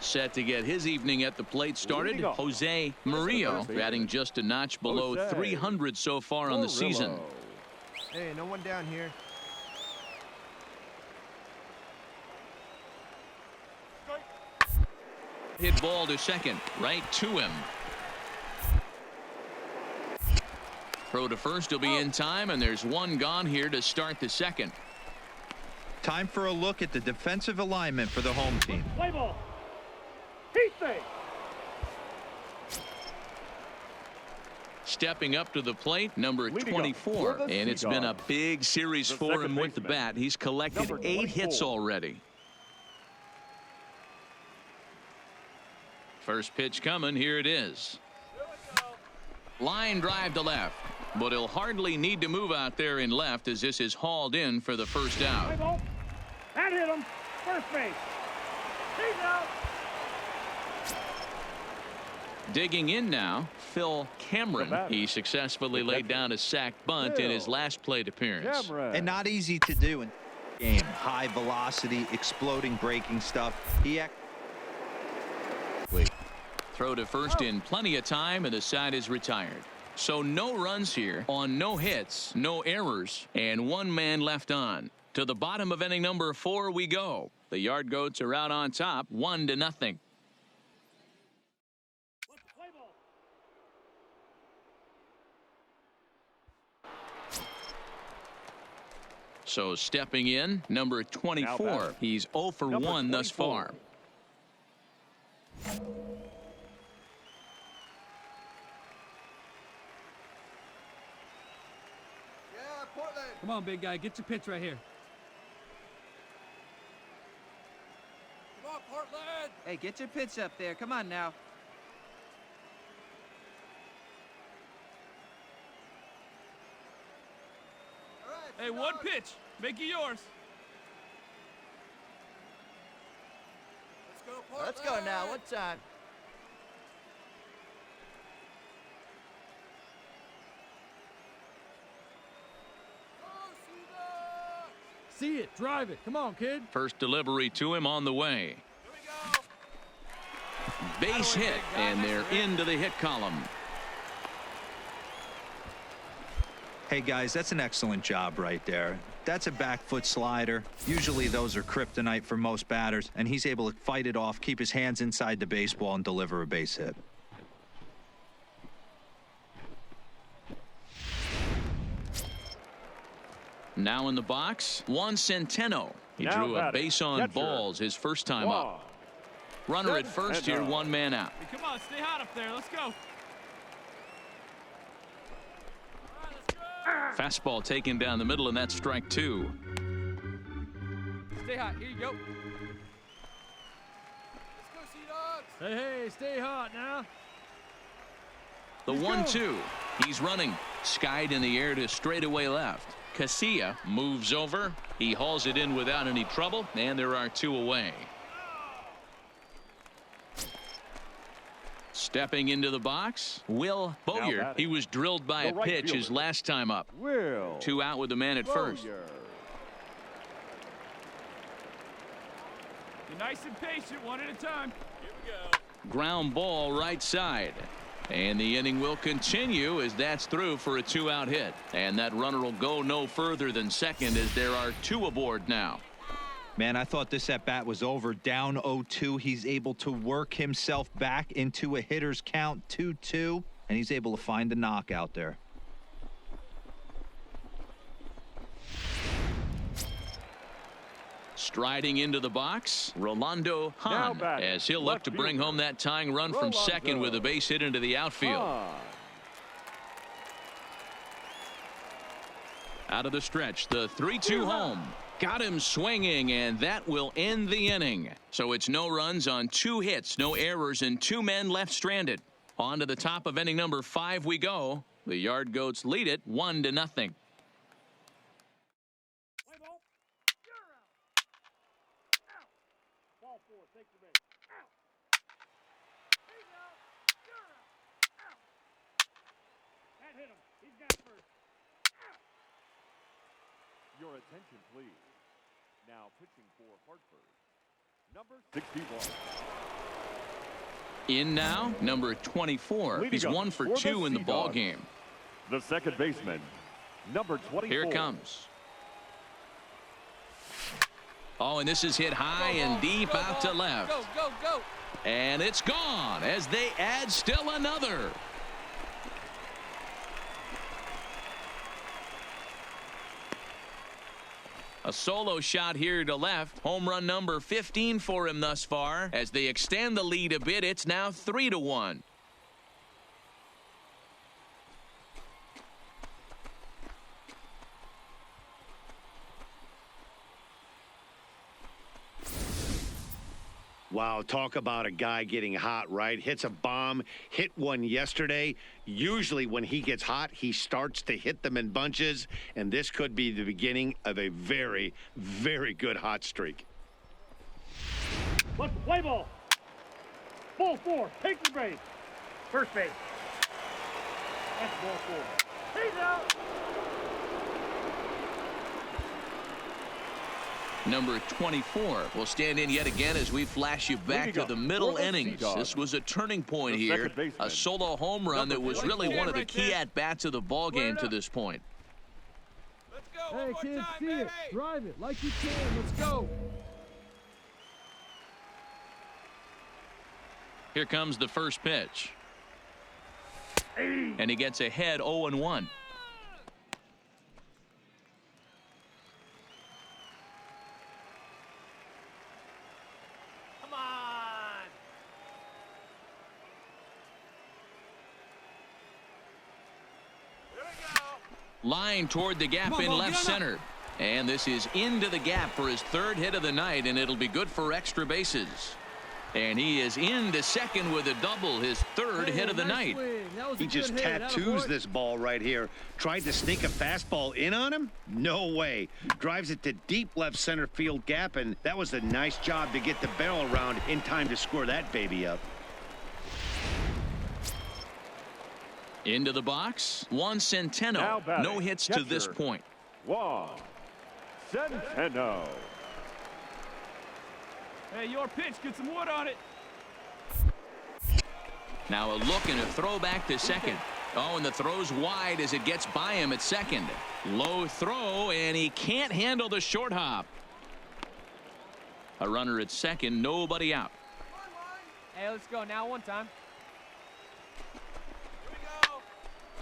Set to get his evening at the plate started, Jose Murillo, batting just a notch below 300 so far on the season. Hey, no one down here. Hit ball to second, right to him. Throw to first will be in time, and there's one gone here to start the second. Time for a look at the defensive alignment for the home team. Play ball. Heat fake. Stepping up to the plate, number 24, and it's been a big series for him with the bat. He's collected 8 hits already. First pitch coming, here it is. Line drive to left, but he'll hardly need to move out there in left as this is hauled in for the first out. Play ball. That hit him. First base. He's out. Digging in now, Phil Cameron. He successfully laid down a sac bunt in his last plate appearance. And not easy to do in the game. High velocity, exploding breaking stuff. Throw to first in plenty of time, and the side is retired. So no runs here on no hits, no errors, and 1 man left on. To the bottom of inning number 4 we go. The Yard Goats are out on top, 1-0. So stepping in, number 24. He's 0 for 1 thus far. Come on, big guy. Get your pitch right here. Come on, Portland. Hey, get your pitch up there. Come on now. Hey, one pitch. Make it yours. Let's go, Portland. Let's go now. What time? See it. Drive it. Come on, kid. First delivery to him on the way. Here we go. Base hit, and they're into the hit column. Hey guys, that's an excellent job right there. That's a back foot slider. Usually those are kryptonite for most batters, and he's able to fight it off, keep his hands inside the baseball, and deliver a base hit. Now in the box, Juan Centeno. He drew a base on balls his first time up. Runner at first here, 1 man out. Hey, come on, stay hot up there. Let's go. Fastball taken down the middle, and that's strike 2. Stay hot. Here you go. Let's go, Sea Dogs. Hey, stay hot now. The 1-2. He's running. Skied in the air to straightaway left. Casilla moves over. He hauls it in without any trouble, and there are 2 away. Stepping into the box, Will Bowyer. He was drilled by a pitch his last time up. 2 out with the man at first. You're nice and patient, 1 at a time. Here we go. Ground ball right side. And the inning will continue as that's through for a 2-out hit. And that runner will go no further than second as there are 2 aboard now. Man, I thought this at-bat was over. Down 0-2. He's able to work himself back into a hitter's count, 2-2, and he's able to find the knockout there. Striding into the box, Rolando Now Hahn, batting, as he'll look left to bring fielder, home that tying run from second with a base hit into the outfield. Out of the stretch, the 3-2 home. Got him swinging, and that will end the inning. So it's no runs on 2 hits, no errors, and 2 men left stranded. On to the top of inning number 5 we go. The Yard Goats lead it 1-0. Ball 4, take the base. Out. He's out. You're out. Out. That hit him. He's got first. Out. Your attention, please. Now pitching for Hartford, number 61. In now, number 24. Leading He's up 1 for for 2 the in the Sea ball Dogs, game. the second baseman, number 24. Here it comes. Oh, and this is hit high and deep out to left. Go, go, go. And it's gone as they add still another. A solo shot here to left. Home run number 15 for him thus far. As they extend the lead a bit, it's now 3-1. Wow, talk about a guy getting hot, right? Hits a bomb, hit one yesterday. Usually when he gets hot, he starts to hit them in bunches, and this could be the beginning of a very, very good hot streak. Let's play ball. Ball 4, take the base. First base. That's ball 4. He's out. Number 24 will stand in yet again as we flash you back to the middle innings. This was a turning point here. A solo home run that was really one of the key at-bats of the ball game to this point. Let's go. Hey, One more kids, time, see baby. it. Drive it like you can. Let's go. Here comes the first pitch. And he gets ahead 0-1. Come on. Here we go. Line toward the gap in left center. And this is into the gap for his 3rd hit of the night, and it'll be good for extra bases. And he is into second with a double, his 3rd hit of the night. He just tattoos this ball right here. Tried to sneak a fastball in on him? No way. Drives it to deep left center field gap, and that was a nice job to get the barrel around in time to score that baby up. Into the box, Juan Centeno. Now batting, No hits to this catcher. point. Juan Centeno. Hey, your pitch. Get some wood on it. Now a look and a throw back to second. Oh, and the throw's wide as it gets by him at second. Low throw, and he can't handle the short hop. A runner at second, nobody out. Hey, let's go now. One time. Here we go.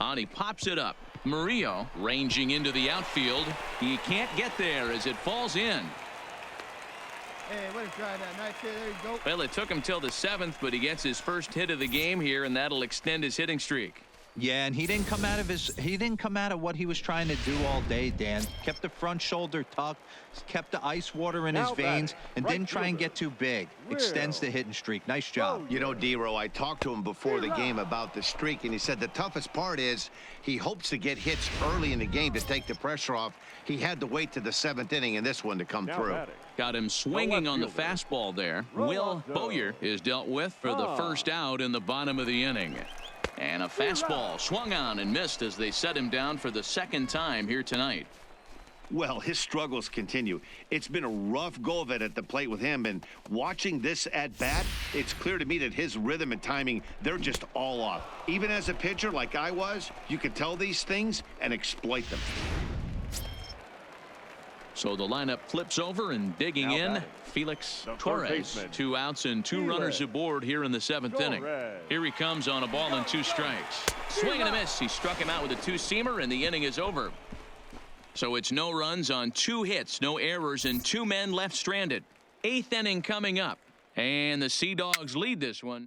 On, he pops it up. Murillo ranging into the outfield. He can't get there as it falls in. Hey, way to try that. Nice hit. There you go. Well, it took him till the 7th, but he gets his first hit of the game here, and that'll extend his hitting streak. Yeah, and he didn't come out of what he was trying to do all day, Dan. Kept the front shoulder tucked, kept the ice water in his veins, and didn't try and get too big. Extends the hitting streak. Nice job. You know, D-Row, I talked to him before the game about the streak, and he said the toughest part is he hopes to get hits early in the game to take the pressure off. He had to wait to the 7th inning in this one to come through. Got him swinging on the fastball there. Will Bowyer is dealt with for the first out in the bottom of the inning. And a fastball swung on and missed as they set him down for the 2nd time here tonight. Well, his struggles continue. It's been a rough go of it at the plate with him, and watching this at bat, it's clear to me that his rhythm and timing, they're just all off. Even as a pitcher like I was, you could tell these things and exploit them. So the lineup flips over, and digging in, Felix Torres. 2 outs and 2 runners aboard here in the 7th inning. Here he comes on a ball and 2 strikes. Swing and a miss. He struck him out with a 2-seamer, and the inning is over. So it's no runs on 2 hits, no errors, and 2 men left stranded. 8th inning coming up. And the Sea Dogs lead this one.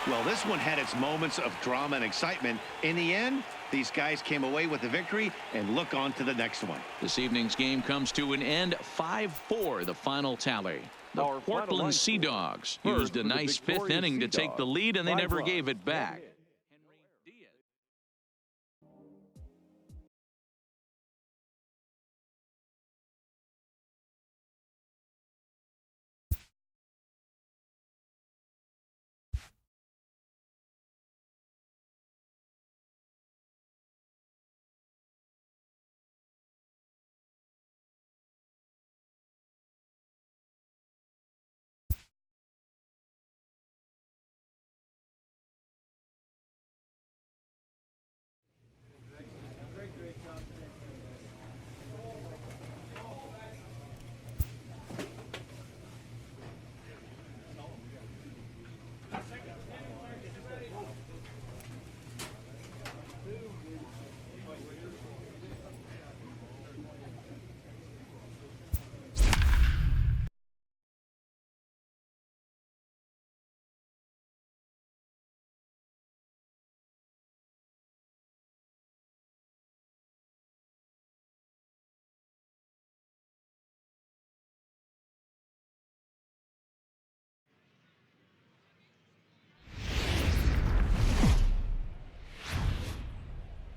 Well, this one had its moments of drama and excitement. In the end, these guys came away with the victory and look on to the next one. This evening's game comes to an end. 5-4, the final tally. The Portland Sea Dogs used a nice 5th inning to take the lead, and they never gave it back.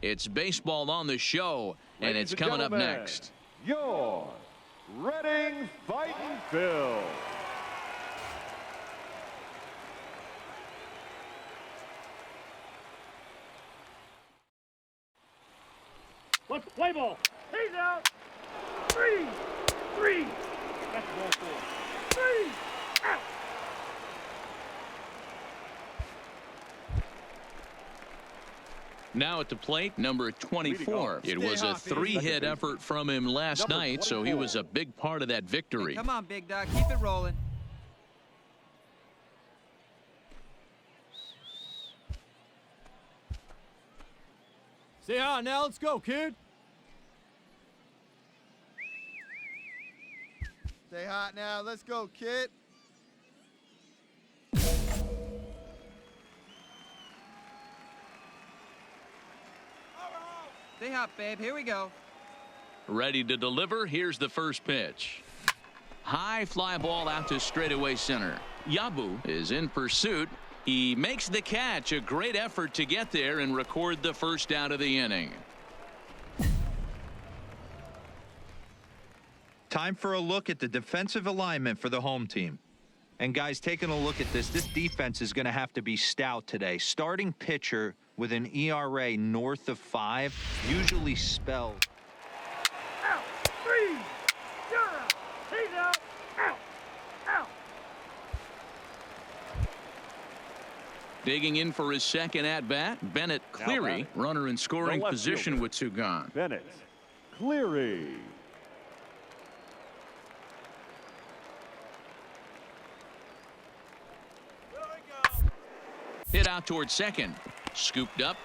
It's baseball on the show, and it's coming up next. Your Reading Fighting Phil. Let's play ball. He's out. 3. That's ball 4. 3. Out. Now at the plate, number 24. It was a 3-hit effort from him last night, so he was a big part of that victory. Hey, come on, big dog. Keep it rolling. Stay hot now. Let's go, kid. Stay hot now. Let's go, kid. Stay hot, babe. Here we go. Ready to deliver. Here's the first pitch. High fly ball out to straightaway center. Yabu is in pursuit. He makes the catch. A great effort to get there and record the first out of the inning. Time for a look at the defensive alignment for the home team. And guys, taking a look at this defense is going to have to be stout today. Starting pitcher with an ERA north of 5 usually spells. Out. 3. You're out. He's out. Out. Out. Digging in for his second at-bat, Bennett Cleary, runner in scoring position with 2 gone. Bennett Cleary. Hit out towards second. Scooped up.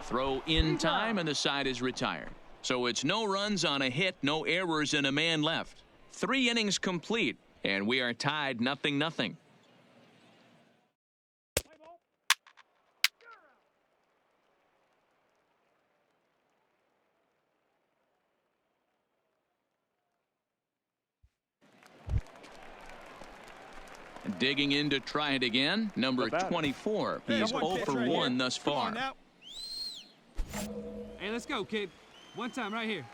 Throw in time, and the side is retired. So it's no runs on a hit, no errors, and a man left. 3 innings complete, and we are tied 0-0. Digging in to try it again, number 24. He's 0 for 1 thus far. Hey, let's go, kid. One time right here.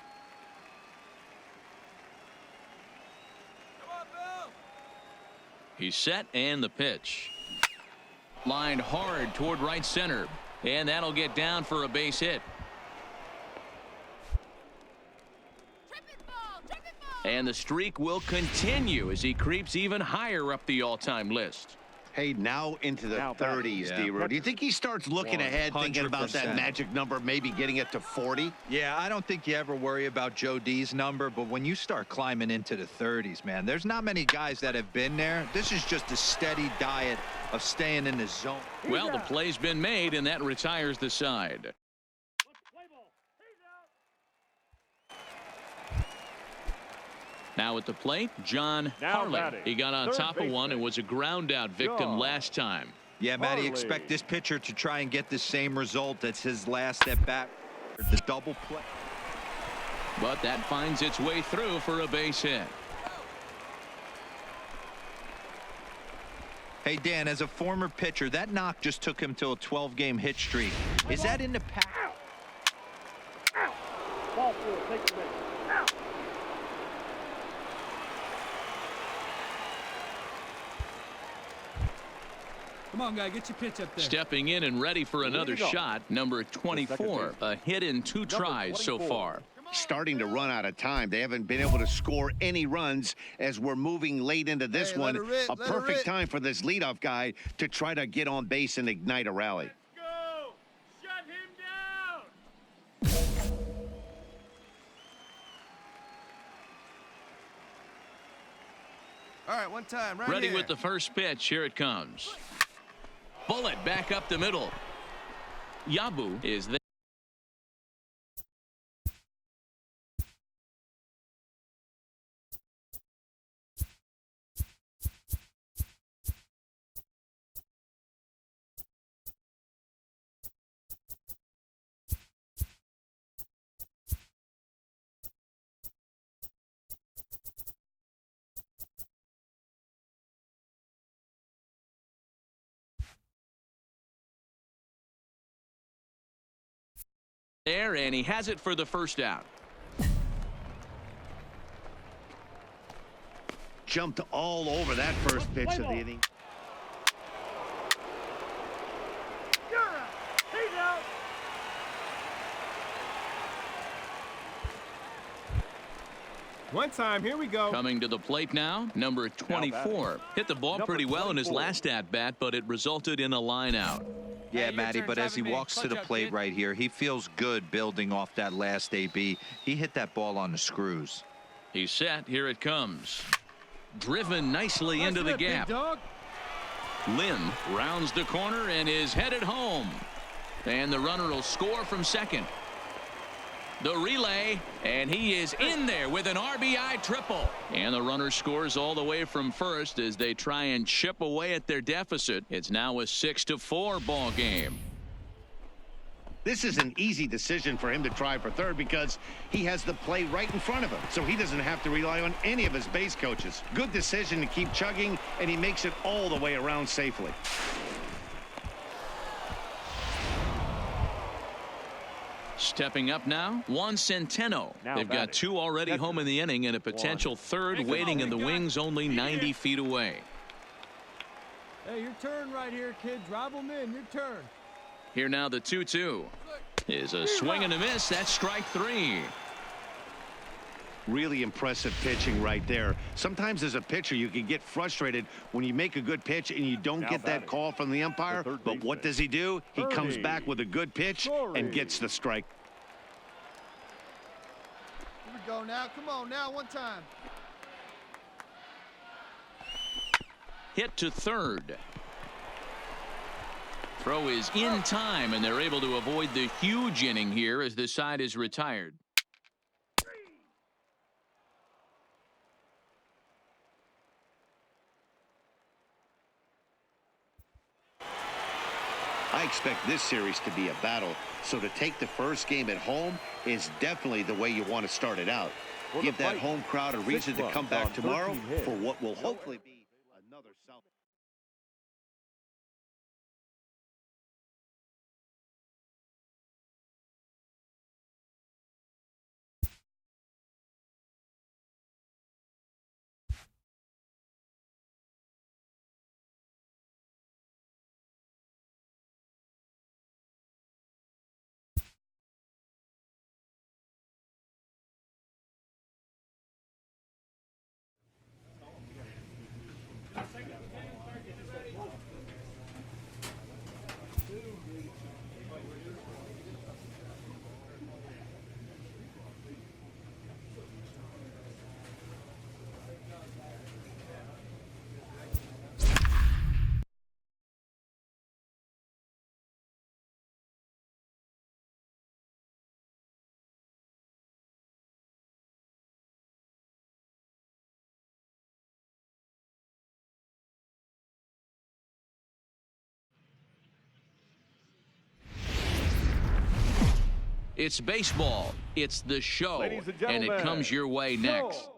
Come on, Bill. He's set, and the pitch. Lined hard toward right center, and that'll get down for a base hit. And the streak will continue as he creeps even higher up the all-time list. Hey, now into the Now 30s, batting. D-Ro. Do you think he starts looking ahead, thinking about that 100%. magic number, maybe getting it to 40? Yeah, I don't think you ever worry about Joe D's number, but when you start climbing into the 30s, man, there's not many guys that have been there. This is just a steady diet of staying in the zone. Well, the play's been made, and that retires the side. Now at the plate, John Now Harley. batting, He got on third top of one and baseman, was a ground-out victim John last time. Yeah, Matty, Harley. expect this pitcher to try and get the same result as his last at-bat. The double play. But that finds its way through for a base hit. Hey, Dan, as a former pitcher, that knock just took him to a 12-game hit streak. Is that in the pack? Ball four, take the base. Come on, guy, get your pitch up there. Stepping in and ready for another go. shot, number 24. A hit in 2 tries so 24. far. Starting to run out of time. They haven't been able to score any runs as we're moving late into this Hey, one. let it rip, A let it perfect rip. time for this leadoff guy to try to get on base and ignite a rally. Go! Shut him down! All right, one time, right Ready here. with the first pitch. Here it comes. Bullet back up the middle. Yabu is there. There, and he has it for the first out. Jumped all over that first pitch of the inning. You're out! He's out! One time, here we go. Coming to the plate now, number 24. Hit the ball Number pretty well in his 24. last at-bat, but it resulted in a line out. Yeah, Hey, your Matty, turn, but as he Tommy B. walks to Punch the out, plate kid. right here, he feels good building off that last AB. He hit that ball on the screws. He's set. Here it comes. Driven nicely Nice into the rip, big gap. dog. Lynn rounds the corner and is headed home. And the runner will score from second. The relay, and he is in there with an RBI triple. And the runner scores all the way from first as they try and chip away at their deficit. It's now a 6-4 ball game. This is an easy decision for him to try for third because he has the play right in front of him, so he doesn't have to rely on any of his base coaches. Good decision to keep chugging, and he makes it all the way around safely. Stepping up now, Juan Centeno. Now They've got batting. 2 already Catcher. home in the inning and a potential third Take him waiting out. in the wings only 90 feet away. Hey, your turn right here, kid. Drive them in. Your turn. Here now the 2-2 is a swing and a miss. That's strike 3. Really impressive pitching right there. Sometimes as a pitcher, you can get frustrated when you make a good pitch and you don't Now get that batting. call from the umpire. The third But what baseman. does he do? He comes Ernie. back with a good pitch and gets the strike. Here we go now. Come on now, one time. Hit to third. Throw is in time, and they're able to avoid the huge inning here as the side is retired. I expect this series to be a battle, so to take the first game at home is definitely the way you want to start it out. For the Give that fight, home crowd a 6 reason to runs come back on tomorrow 13 hits. for what will hopefully be another South. It's baseball. It's the show. Ladies and And gentlemen, it comes your way next. show.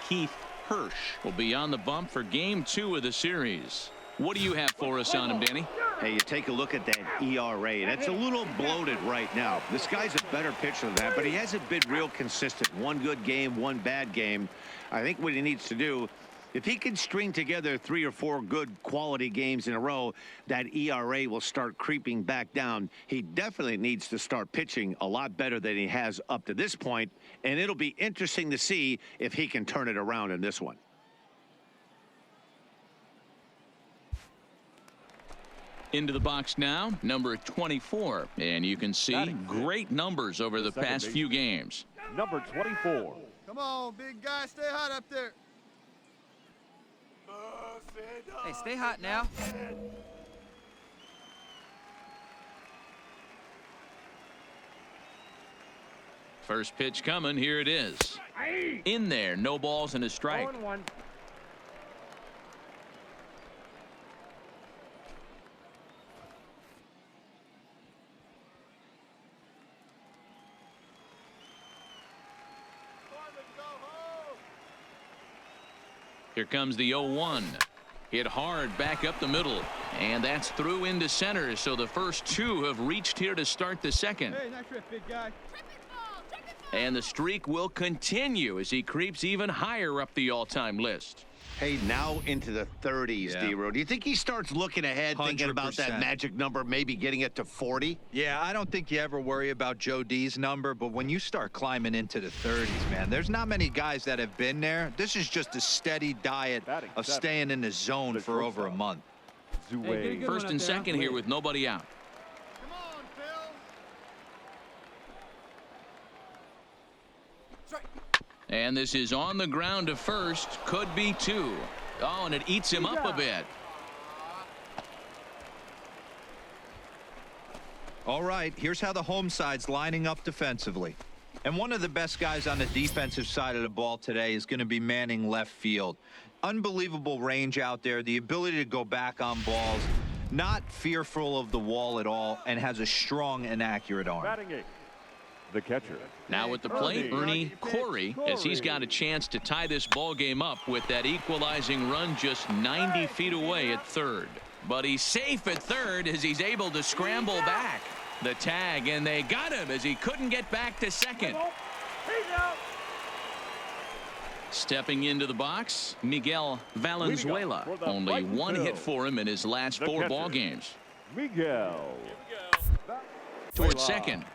Keith Hirsch will be on the bump for game 2 of the series. What do you have for us on him, Danny? Hey, you take a look at that ERA. That's a little bloated right now. This guy's a better pitcher than that, but he hasn't been real consistent. One good game, one bad game. I think what he needs to do, if he can string together 3 or 4 good quality games in a row, that ERA will start creeping back down. He definitely needs to start pitching a lot better than he has up to this point, and it'll be interesting to see if he can turn it around in this one. Into the box now, number 24. And you can see great numbers over the past few games. Number 24. Come on, big guy. Stay hot up there. Hey, stay hot now. First pitch coming. Here it is. In there. No balls and a strike. 0-1. Here comes the 0-1. Hit hard back up the middle. And that's through into center. So the first 2 have reached here to start the second. Hey, nice trip, big guy. And the streak will continue as he creeps even higher up the all-time list. Hey, now into the 30s, Yeah. D-Row. Do you think he starts looking ahead, thinking about that 100%. magic number, maybe getting it to 40? Yeah, I don't think you ever worry about Joe D's number, but when you start climbing into the 30s, man, there's not many guys that have been there. This is just a steady diet Batting of seven. staying in the zone The for over a shortstop. month. Hey, get a Zouay. good First one and up there. second here with nobody out. Come on, Phil. And this is on the ground to first. Could be 2. Oh, and it eats him up a bit. All right, here's how the home side's lining up defensively. And one of the best guys on the defensive side of the ball today is going to be manning left field. Unbelievable range out there, the ability to go back on balls, not fearful of the wall at all, and has a strong and accurate arm. Batting 8. The catcher. Now at the plate, Ernie Corey, as he's got a chance to tie this ball game up with that equalizing run just 90 feet away at third. But he's safe at third as he's able to scramble back. The tag, and they got him as he couldn't get back to second. He's out. Stepping into the box, Miguel Valenzuela. for the Only Braxton one hit Bills. for him in his last The 4 catcher. ball games. Miguel. Towards second.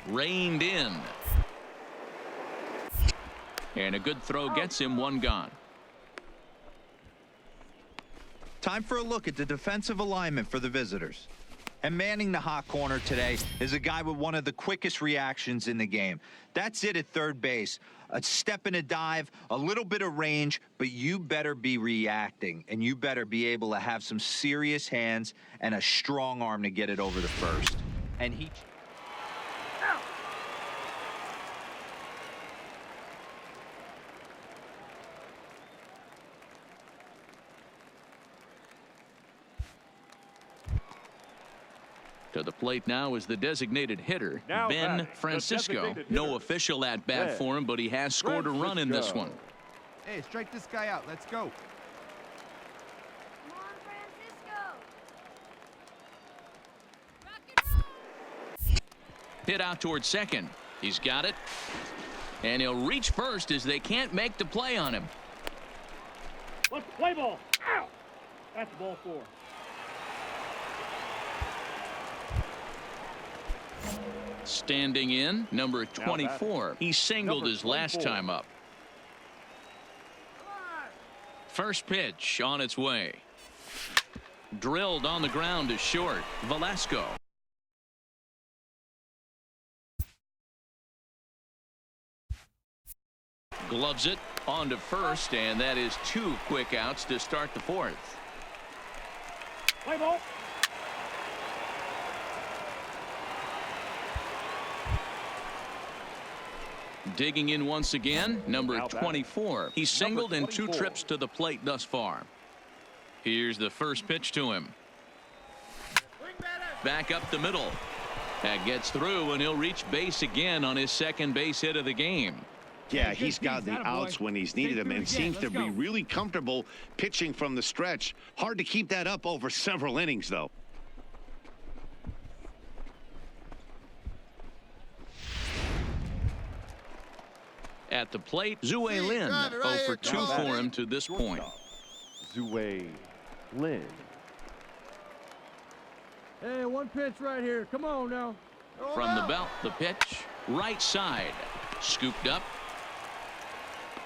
Reined in. And a good throw gets him 1 gone. Time for a look at the defensive alignment for the visitors. And manning the hot corner today is a guy with one of the quickest reactions in the game. That's it at third base. A step and a dive, a little bit of range, but you better be reacting, and you better be able to have some serious hands and a strong arm to get it over the first. And he... To the plate now is the designated hitter, Now Ben batting, the Francisco. designated No hitter, official at-bat Ben for him, but he has scored a run in this Francisco. one. Hey, strike this guy out. Let's go. Come on, Francisco. Rock and roll. Hit out towards second. He's got it. And he'll reach first as they can't make the play on him. Let's play ball. Ow. That's ball 4. Standing in, number 24. He singled Number his last 24. time up. First pitch on its way. Drilled on the ground to short. Velasco. Gloves it on to first, and that is 2 quick outs to start the 4th. Play ball. Digging in once again, number Now batting. 24. He's singled in 2 24. trips to the plate thus far. Here's the first pitch to him. Back up the middle. That gets through, and he'll reach base again on his second base hit of the game. Yeah, he's got the outs when he's needed them and seems to be really comfortable pitching from the stretch. Hard to keep that up over several innings, though. At the plate, Zue Lin, 0 for 2 for him to this point. Zue Lin. Hey, one pitch right here. Come on now. From the belt, the pitch, right side, scooped up.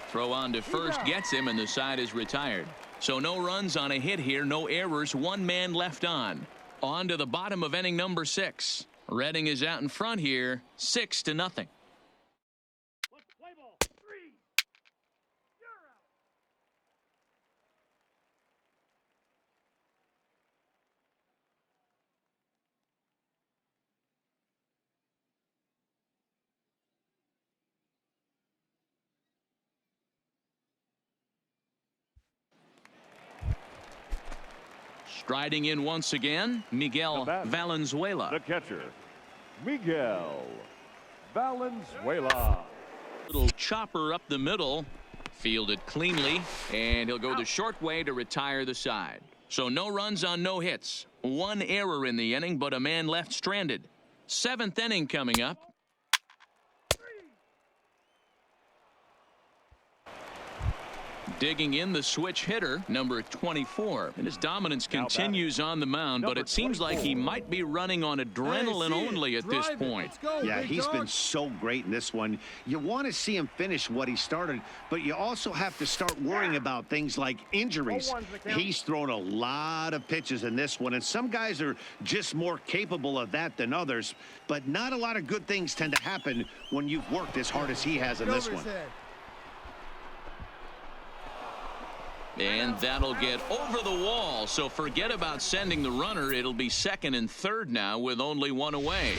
Throw on to first gets him, and the side is retired. So no runs on a hit here, no errors, 1 man left on. On to the bottom of inning number 6. Redding is out in front here, 6-0. Striding in once again, Miguel Valenzuela. The catcher, Miguel Valenzuela. Little chopper up the middle, fielded cleanly, and he'll go the short way to retire the side. So no runs on no hits. 1 error in the inning, but a man left stranded. 7th inning coming up. Digging in the switch hitter, number 24. And his dominance continues on the mound, but it seems like he might be running on adrenaline only at this point. Yeah, he's been so great in this one. You want to see him finish what he started, but you also have to start worrying about things like injuries. He's thrown a lot of pitches in this one, and some guys are just more capable of that than others, but not a lot of good things tend to happen when you've worked as hard as he has in this one. And that'll get over the wall, so forget about sending the runner. It'll be 2nd and 3rd now with only 1 away.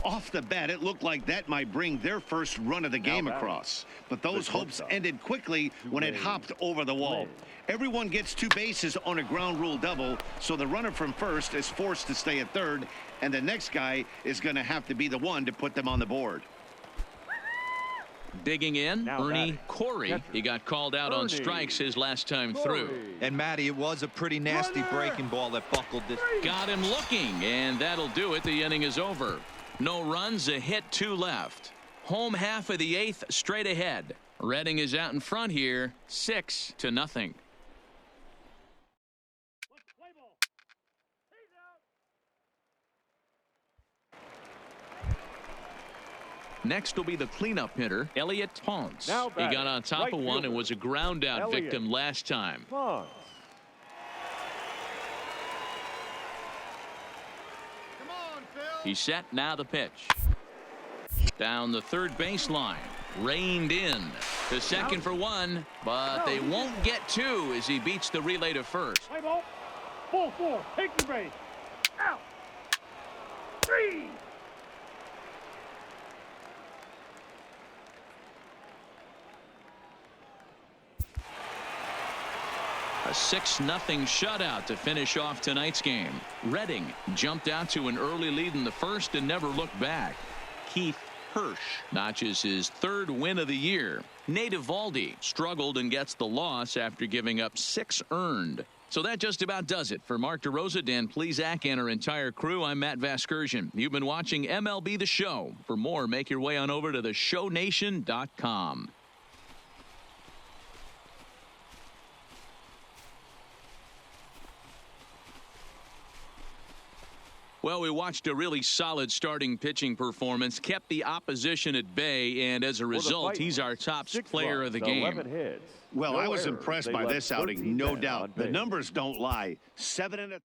Off the bat, it looked like that might bring their first run of the game across. But those hopes ended quickly when it hopped over the wall. Everyone gets 2 bases on a ground rule double, so the runner from first is forced to stay at third, and the next guy is going to have to be the one to put them on the board. Digging in, Ernie Corey. He got called out on strikes his last time through. And, Matty, it was a pretty nasty breaking ball that buckled this. Got him looking, and that'll do it. The inning is over. No runs, a hit, 2 left. Home half of the 8th straight ahead. Redding is out in front here, 6-0. Next will be the cleanup hitter, Elliot Ponce. He got on top of one and was a ground out victim last time. Come on, Phil. He's set, now the pitch. Down the third baseline. Reined in. To second for 1, but they won't get 2 as he beats the relay to first. Play ball. Full 4. Take the base. Out. 3. A 6-0 shutout to finish off tonight's game. Redding jumped out to an early lead in the first and never looked back. Keith Hirsch notches his 3rd win of the year. Nate Eovaldi struggled and gets the loss after giving up 6 earned. So that just about does it. For Mark DeRosa, Dan Plesac, and our entire crew, I'm Matt Vasgersian. You've been watching MLB The Show. For more, make your way on over to theshownation.com. Well, we watched a really solid starting pitching performance, kept the opposition at bay, and as a result, he's our top player of the game. Well, I was impressed by this outing, no doubt. The numbers don't lie. 7 1/3.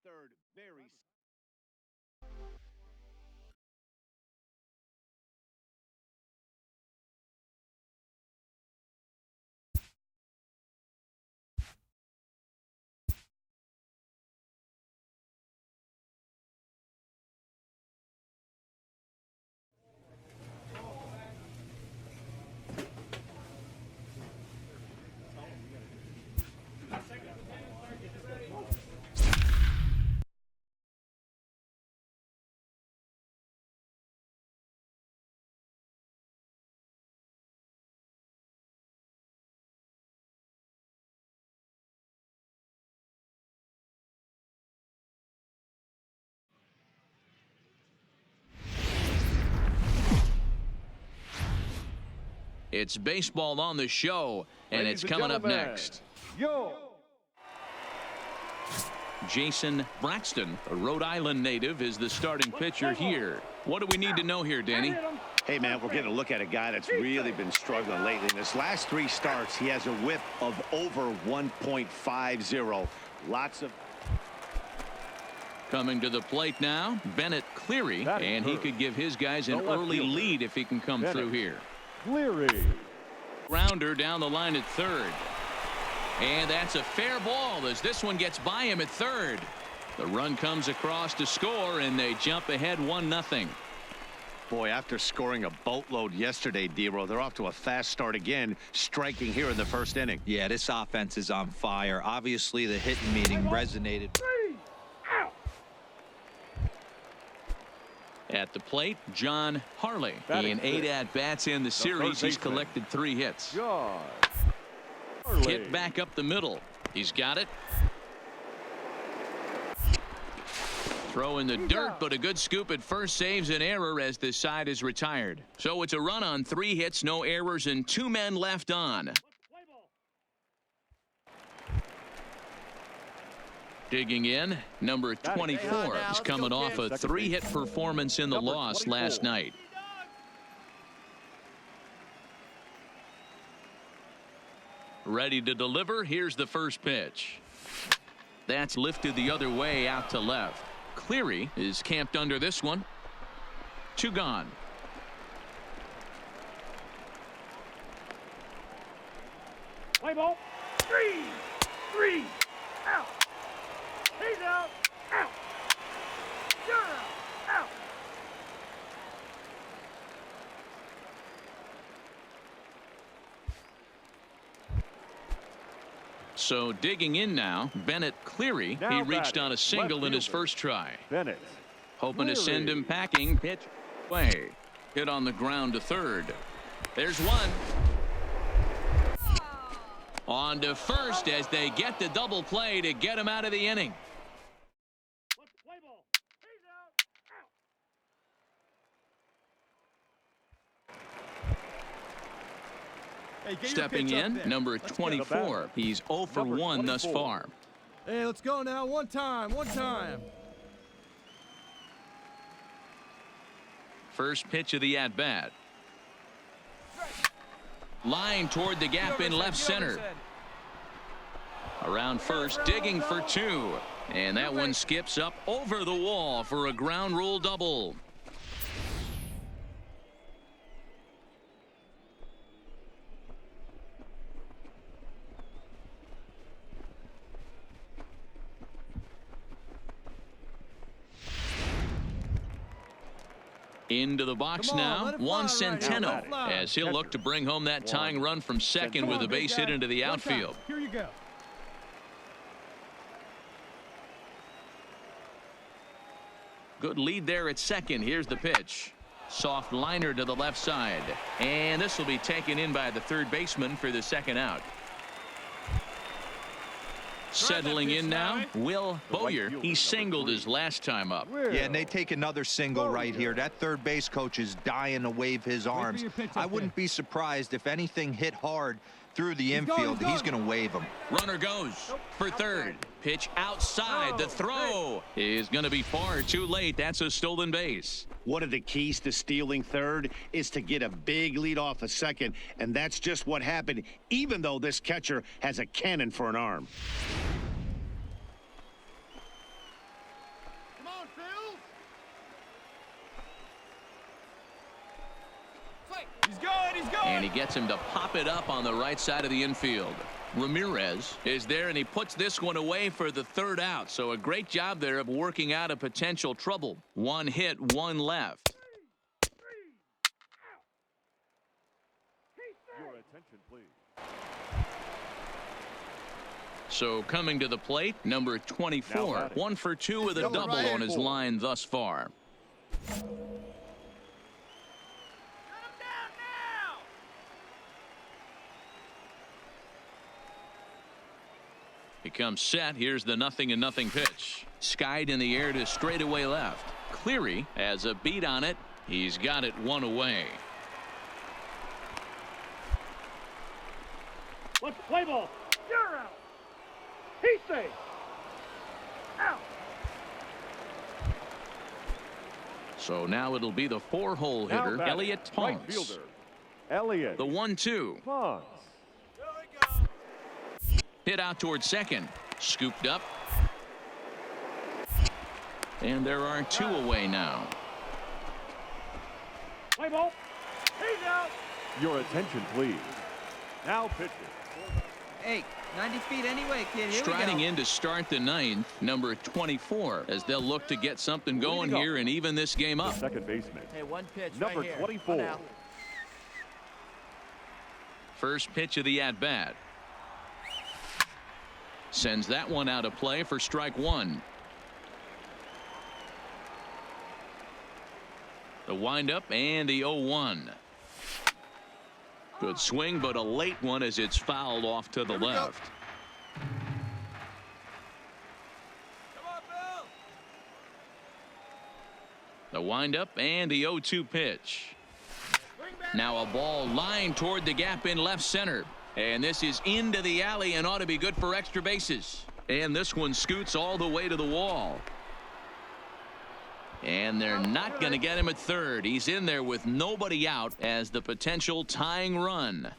It's baseball on the show, and Ladies it's coming up gentlemen, next. Yo! Jason Braxton, a Rhode Island native, is the starting pitcher here. What do we need to know here, Danny? Hey, man, we're getting a look at a guy that's really been struggling lately. In his last 3 starts, he has a whip of over 1.50. Lots of... Coming to the plate now, Bennett Cleary, and he could give his guys an early lead if he can come through here. Cleary. Grounder down the line at third. And that's a fair ball as this one gets by him at third. The run comes across to score, and they jump ahead 1-0. Boy, after scoring a boatload yesterday, D-Row, they're off to a fast start again, striking here in the first inning. Yeah, this offense is on fire. Obviously, the hitting meeting resonated. At the plate, John Harley. In 8 at-bats in the series, he's collected 3 hits. Hit back up the middle. He's got it. Throw in the dirt, but a good scoop at first saves an error as this side is retired. So it's a run on 3 hits, no errors, and 2 men left on. Digging in, number 24 is coming off a 3-hit performance in the loss last night. Ready to deliver. Here's the first pitch. That's lifted the other way out to left. Cleary is camped under this one. 2 gone. Play ball. 3 out. He's out. Out. You're out. Out. So digging in now, Bennett Cleary. Now He reached batting, on a single left in his fielder, first try. Bennett. Hoping to send Cleary. him packing. Pitch away. Hit on the ground to third. There's one. On to first as they get the double play to get him out of the inning. Play ball. He's out. Hey, get your Stepping pitch up in, there. number Let's get 24. He's 0 for Number 1 thus 24. far. Hey, let's go now. One time. First pitch of the at-bat. Line toward the gap in left center. Around first, digging for 2. And that one skips up over the wall for a ground rule double. Into the box Come on, now, let it Juan fly right here. Centeno, Let it fly. as he'll look to bring home that tying run from second with a base hit into the outfield. Here you go. Good lead there at second. Here's the pitch. Soft liner to the left side. And this will be taken in by the third baseman for the second out. Settling in now, Will Bowyer. He singled his last time up. Yeah, and they take another single right here. That third base coach is dying to wave his arms. I wouldn't be surprised if anything hit hard through the infield. He's going to wave him. Runner goes for third. Pitch outside. The throw is going to be far too late. That's a stolen base. One of the keys to stealing third is to get a big lead off a second, and that's just what happened, even though this catcher has a cannon for an arm. Come on, Phil. He's going. And he gets him to pop it up on the right side of the infield. Ramirez is there, and he puts this one away for the third out. So a great job there of working out a potential trouble. 1 hit, 1 left. Your attention, please. So coming to the plate, number 24. 1 for 2 with a double on his line thus far. He comes set. Here's the 0-0 pitch. Skied in the air to straightaway left. Cleary has a beat on it. He's got it 1 away. Let's play ball. You're out. He's safe. Out. So now it'll be the 4-hole hitter, Now batting, Elliott right Ponce. fielder, Elliott The 1-2. Ponce. Hit out towards second. Scooped up. And there are 2 away now. Play ball. He's out. Your attention, please. Now pitching. Hey, 90 feet anyway, kid. Here Striding we go. in to start the 9th, number 24, as they'll look to get something going here and even this game up. Second baseman, Hey, one pitch number right here. 24. One out. First pitch of the at-bat. Sends that one out of play for strike 1. The windup and the 0-1. Good swing, but a late one as it's fouled off to the left. The windup and the 0-2 pitch. Now a ball lined toward the gap in left center. And this is into the alley and ought to be good for extra bases. And this one scoots all the way to the wall. And they're not going to get him at third. He's in there with nobody out as the potential tying run.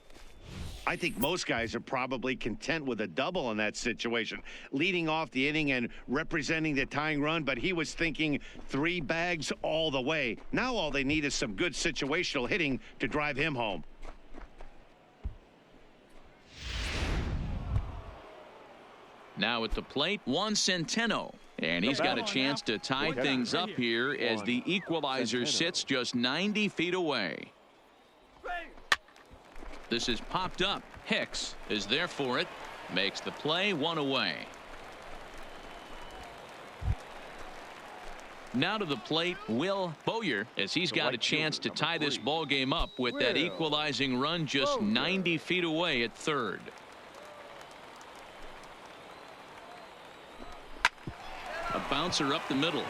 I think most guys are probably content with a double in that situation, leading off the inning and representing the tying run, but he was thinking 3 bags all the way. Now all they need is some good situational hitting to drive him home. Now at the plate, Juan Centeno. And he's got a chance to tie things up here as the equalizer sits just 90 feet away. This is popped up. Hicks is there for it. Makes the play, 1 away. Now to the plate, Will Bowyer, as he's got a chance to tie this ball game up with that equalizing run just 90 feet away at third. A bouncer up the middle.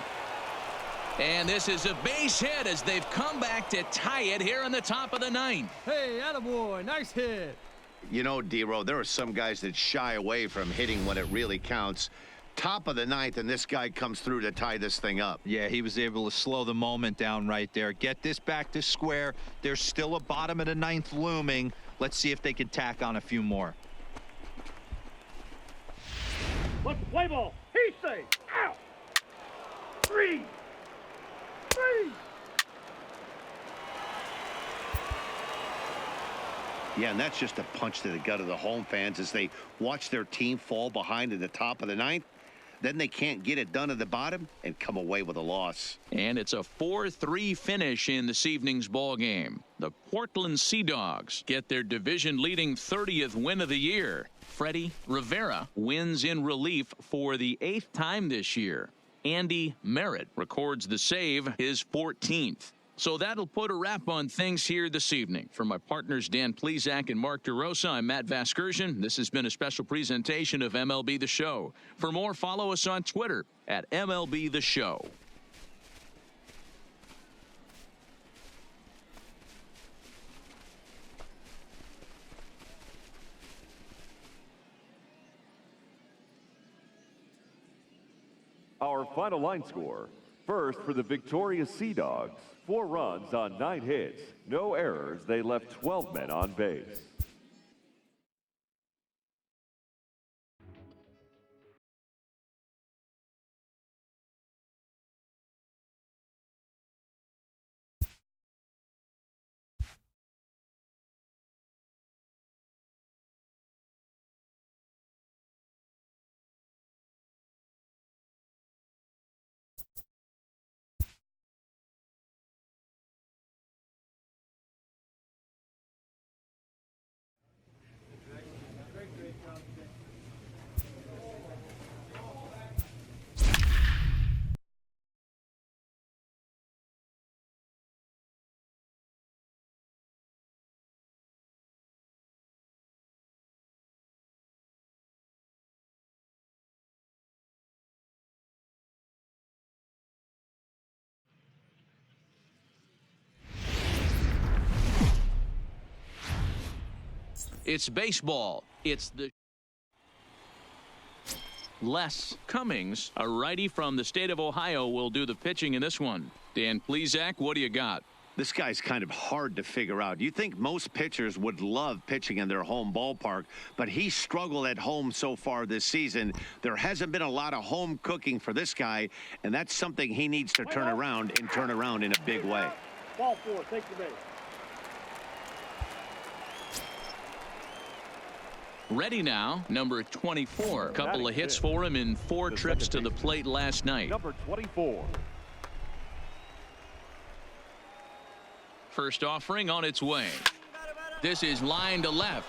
And this is a base hit as they've come back to tie it here in the top of the 9th. Hey, attaboy, nice hit. You know, D-Row, there are some guys that shy away from hitting when it really counts. Top of the 9th, and this guy comes through to tie this thing up. Yeah, he was able to slow the moment down right there. Get this back to square. There's still a bottom of the 9th looming. Let's see if they can tack on a few more. Let's play ball. He's safe. Out. 3. Yeah, and that's just a punch to the gut of the home fans as they watch their team fall behind at the top of the 9th. Then they can't get it done at the bottom and come away with a loss. And it's a 4-3 finish in this evening's ball game. The Portland Sea Dogs get their division-leading 30th win of the year. Freddie Rivera wins in relief for the 8th time this year. Andy Merritt records the save, his 14th. So that'll put a wrap on things here this evening. For my partners Dan Plesac and Mark DeRosa, I'm Matt Vasgersian. This has been a special presentation of MLB The Show. For more, follow us on Twitter at MLB The Show. Our final line score. First for the victorious Sea Dogs. 4 runs on 9 hits. No errors. They left 12 men on base. It's baseball. It's the Les Cummings, a righty from the state of Ohio, will do the pitching in this one. Dan Plesac, what do you got? This guy's kind of hard to figure out. You think most pitchers would love pitching in their home ballpark, but he struggled at home so far this season. There hasn't been a lot of home cooking for this guy, and that's something he needs to turn around in a big way. Ball 4, take the base. Ready now, number 24. Couple of hits for him in 4 trips to the plate last night. Number 24. First offering on its way. This is line to left.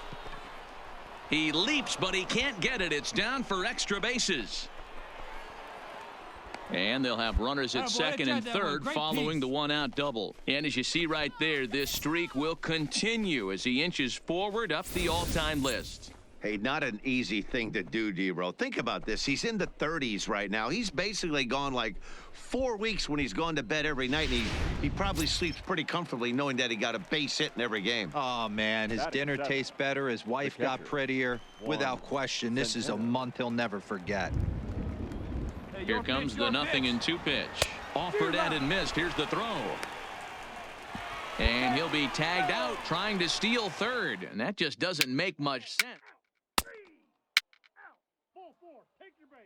He leaps, but he can't get it. It's down for extra bases. And they'll have runners at second and third following the one-out double. And as you see right there, this streak will continue as he inches forward up the all-time list. Hey, not an easy thing to do, D-Row. Think about this. He's in the 30s right now. He's basically gone like 4 weeks when he's gone to bed every night, and he probably sleeps pretty comfortably knowing that he got a base hit in every game. Oh, man, his dinner tastes better. His wife got prettier. Without question, this is a month he'll never forget. Here comes the 0-2 pitch. Offered at and missed. Here's the throw. And he'll be tagged out trying to steal third. And that just doesn't make much sense. Ball 4, take your base.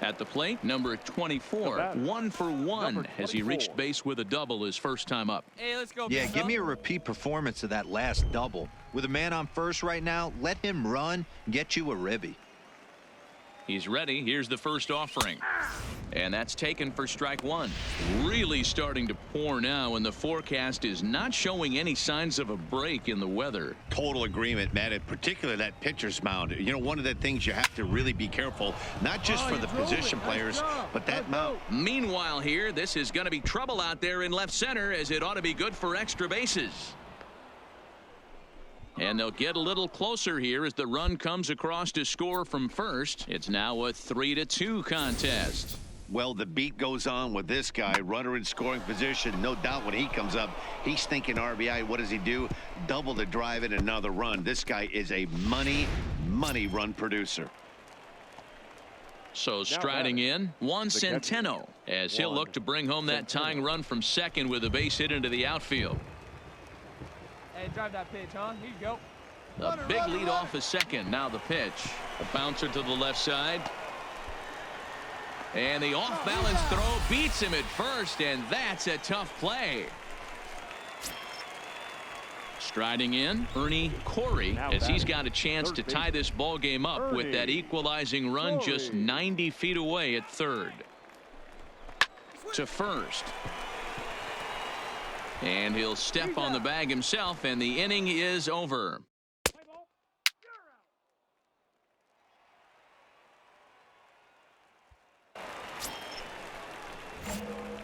At the plate, number 24, 1 for 1 as he reached base with a double his first time up. Hey, let's go. Yeah, give me a repeat performance of that last double. With a man on first right now, let him run, get you a ribby. He's ready. Here's the first offering. And that's taken for strike 1. Really starting to pour now, and the forecast is not showing any signs of a break in the weather. Total agreement, man. In particular, that pitcher's mound. You know, one of the things you have to really be careful, not just for the position players, but that mound. Meanwhile here, this is going to be trouble out there in left center, as it ought to be good for extra bases. And they'll get a little closer here as the run comes across to score from first. It's now a 3-2 contest. Well, the beat goes on with this guy, runner in scoring position. No doubt when he comes up, he's thinking RBI. What does he do? Double the drive and another run. This guy is a money run producer. So striding in, Juan Centeno, as he'll look to bring home that tying run from second with a base hit into the outfield. Hey, drive that pitch, huh? Here you go. The big lead off is second. Now the pitch. A bouncer to the left side. And the off-balance throw beats him at first, and that's a tough play. Striding in, Ernie Corey, as he's got a chance to tie this ball game up with that equalizing run just 90 feet away at third. To first. And he'll step on the bag himself, and the inning is over.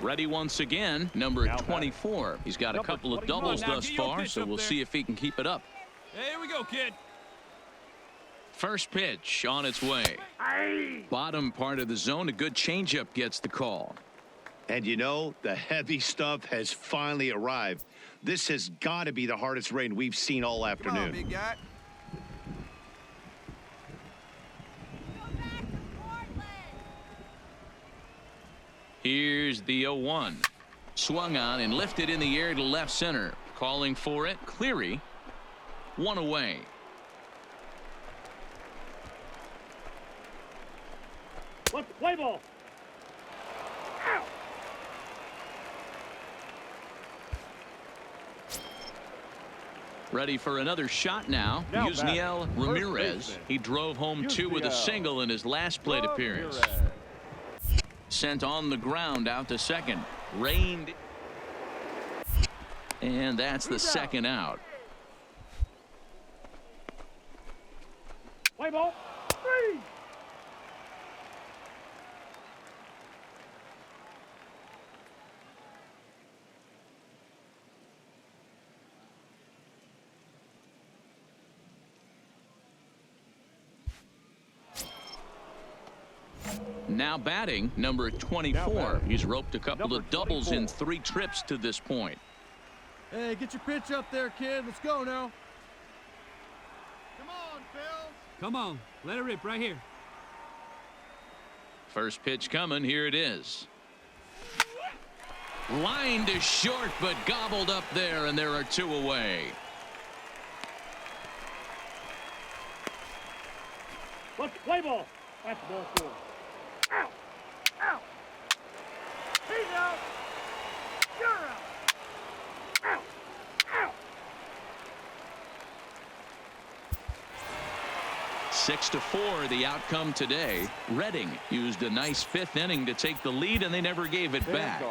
Ready once again, number 24. He's got a couple of doubles thus far, so we'll see if he can keep it up. Hey, here we go, kid. First pitch on its way. Bottom part of the zone, a good changeup gets the call. And you know, the heavy stuff has finally arrived. This has got to be the hardest rain we've seen all afternoon. Come on, big guy. Here's the 0-1. Swung on and lifted in the air to left center. Calling for it, Cleary. 1 away. Let's play ball. Ow. Ready for another shot now. Yusniel Ramirez. He drove home 2 with a single in his last plate appearance. Sent on the ground out to second. Rained. And that's the second out. Play ball. 3. Now batting, number 24. He's roped a couple of doubles in 3 trips to this point. Hey, get your pitch up there, kid. Let's go now. Come on, Phil. Come on, let it rip right here. First pitch coming. Here it is. Line to short, but gobbled up there, and there are 2 away. Let's play ball. That's ball 4. Ow! Ow! He's out! You're out! Ow! Ow! 6-4 the outcome today. Redding used a nice 5th inning to take the lead, and they never gave it back.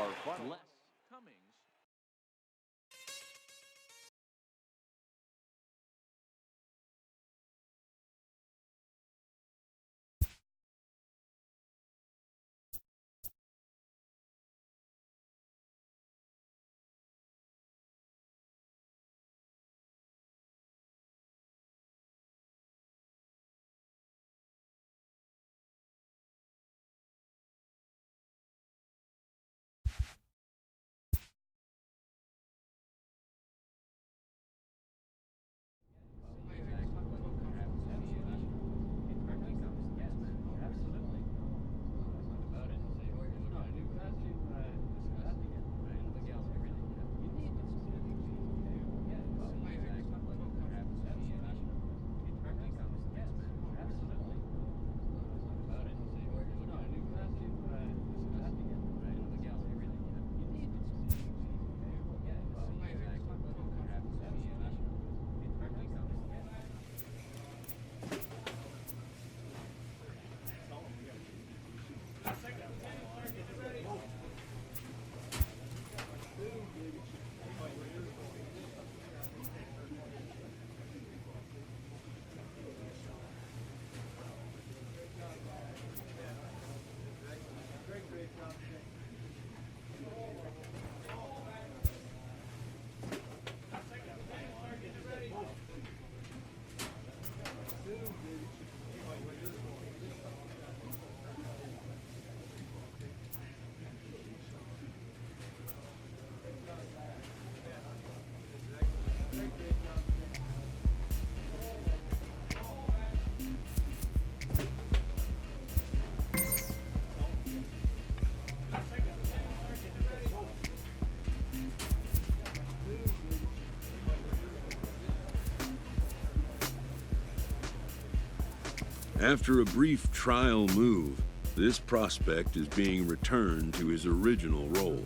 After a brief trial move, this prospect is being returned to his original role.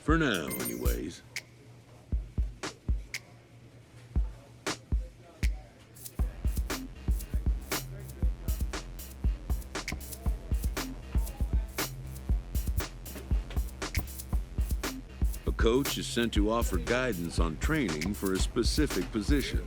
For now, anyways. A coach is sent to offer guidance on training for a specific position.